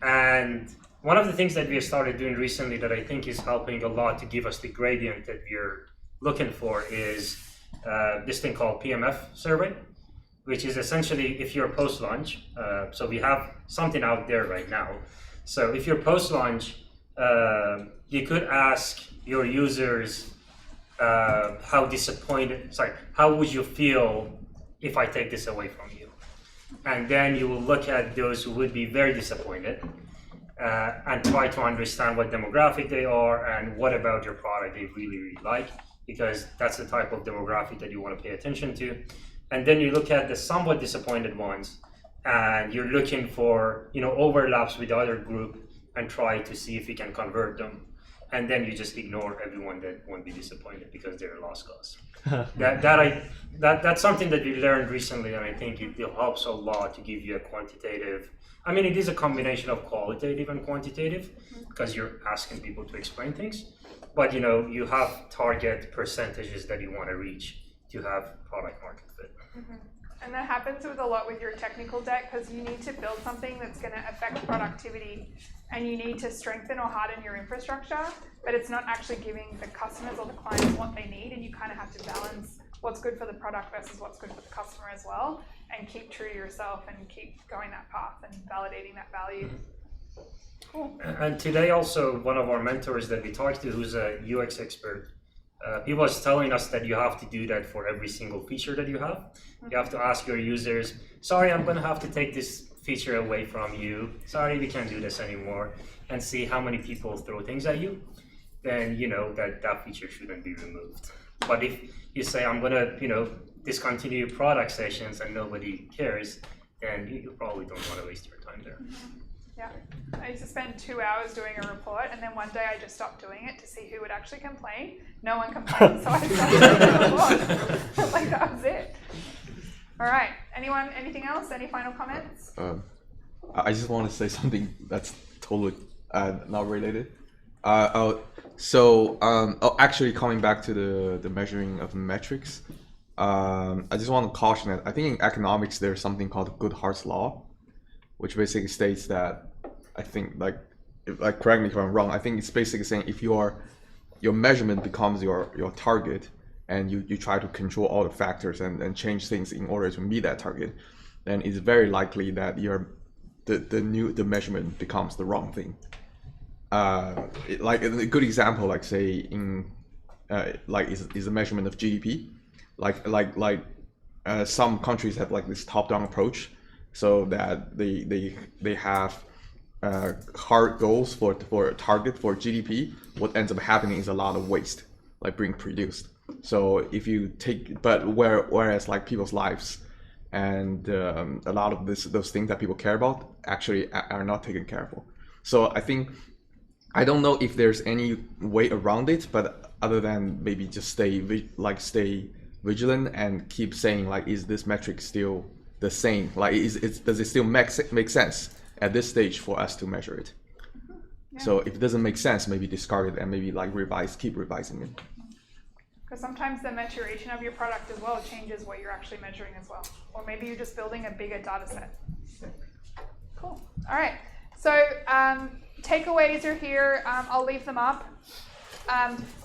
And one of the things that we have started doing recently that I think is helping a lot to give us the gradient that we're looking for is this thing called PMF survey, which is essentially if you're post-launch. So we have something out there right now. So if you're post-launch, you could ask your users how would you feel if I take this away from you? And then you will look at those who would be very disappointed and try to understand what demographic they are and what about your product they really, really like, because that's the type of demographic that you want to pay attention to. And then you look at the somewhat disappointed ones and you're looking for overlaps with the other group and try to see if you can convert them. And then you just ignore everyone that won't be disappointed because they're a lost cause. That's something that we learned recently, and I think it helps a lot to give you a quantitative. I mean, it is a combination of qualitative and quantitative because you're asking people to explain things, but you have target percentages that you want to reach to have product market fit. Mm-hmm. And that happens with a lot with your technical debt because you need to build something that's going to affect productivity and you need to strengthen or harden your infrastructure, but it's not actually giving the customers or the clients what they need, and you kind of have to balance what's good for the product versus what's good for the customer as well, and keep true to yourself and keep going that path and validating that value. Cool. And today also one of our mentors that we talked to, who's a UX expert, he was telling us that you have to do that for every single feature that you have. You have to ask your users, sorry, I'm going to have to take this feature away from you. Sorry, we can't do this anymore. And see how many people throw things at you. Then you know that feature shouldn't be removed. But if you say, I'm going to discontinue product sessions and nobody cares, then you probably don't want to waste your time there. Yeah, I used to spend 2 hours doing a report, and then one day I just stopped doing it to see who would actually complain. No one complained, so I stopped doing the report. Like, that was it. All right, anything else? Any final comments? I just want to say something that's totally not related. Actually, coming back to the measuring of metrics, I just want to caution that I think in economics there's something called Goodhart's law, which basically states that, I think, correct me if I'm wrong, I think it's basically saying if your measurement becomes your target and you try to control all the factors and change things in order to meet that target, then it's very likely that the measurement becomes the wrong thing. Like a good example, like say is the measurement of GDP. Some countries have like this top-down approach, so that they have hard goals for a target for GDP. What ends up happening is a lot of waste being produced. So if you take, but whereas like people's lives and a lot of those things that people care about actually are not taken care of. So I think, I don't know if there's any way around it, but other than maybe just stay vigilant and keep saying like, is this metric still the same? Like, does it still make sense at this stage for us to measure it? Yeah. So if it doesn't make sense, maybe discard it and maybe like keep revising it. Because sometimes the maturation of your product as well changes what you're actually measuring as well. Or maybe you're just building a bigger data set. Cool. All right. So takeaways are here. I'll leave them up.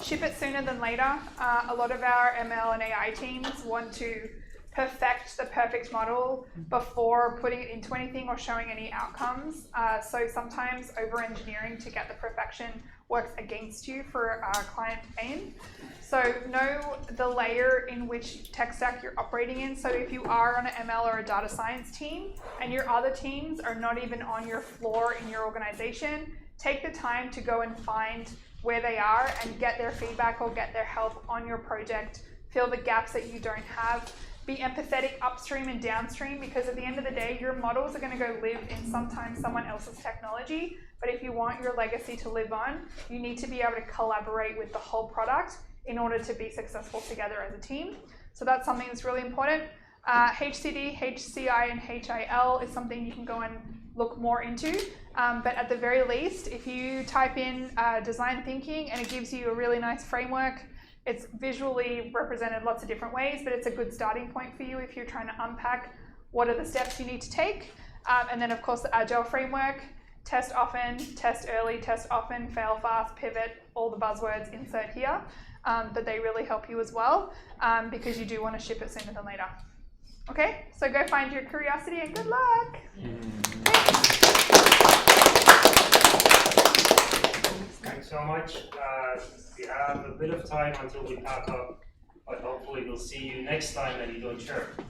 Ship it sooner than later. A lot of our ML and AI teams want to perfect the perfect model before putting it into anything or showing any outcomes. So sometimes over-engineering to get the perfection works against you for client aim. So know the layer in which tech stack you're operating in. So if you are on an ML or a data science team and your other teams are not even on your floor in your organization, take the time to go and find where they are and get their feedback or get their help on your project. Fill the gaps that you don't have. Be empathetic upstream and downstream, because at the end of the day, your models are going to go live in sometimes someone else's technology. But if you want your legacy to live on, you need to be able to collaborate with the whole product in order to be successful together as a team. So that's something that's really important. HCD, HCI, and HIL is something you can go and look more into. But at the very least, if you type in design thinking and it gives you a really nice framework, it's visually represented lots of different ways, but it's a good starting point for you if you're trying to unpack what are the steps you need to take. And then, of course, the Agile framework, test often, test early, test often, fail fast, pivot, all the buzzwords insert here. But they really help you as well, because you do want to ship it sooner than later. Okay, so go find your curiosity and good luck. Thanks so much. We have a bit of time until we pack up, but hopefully we'll see you next time and you don't chirp.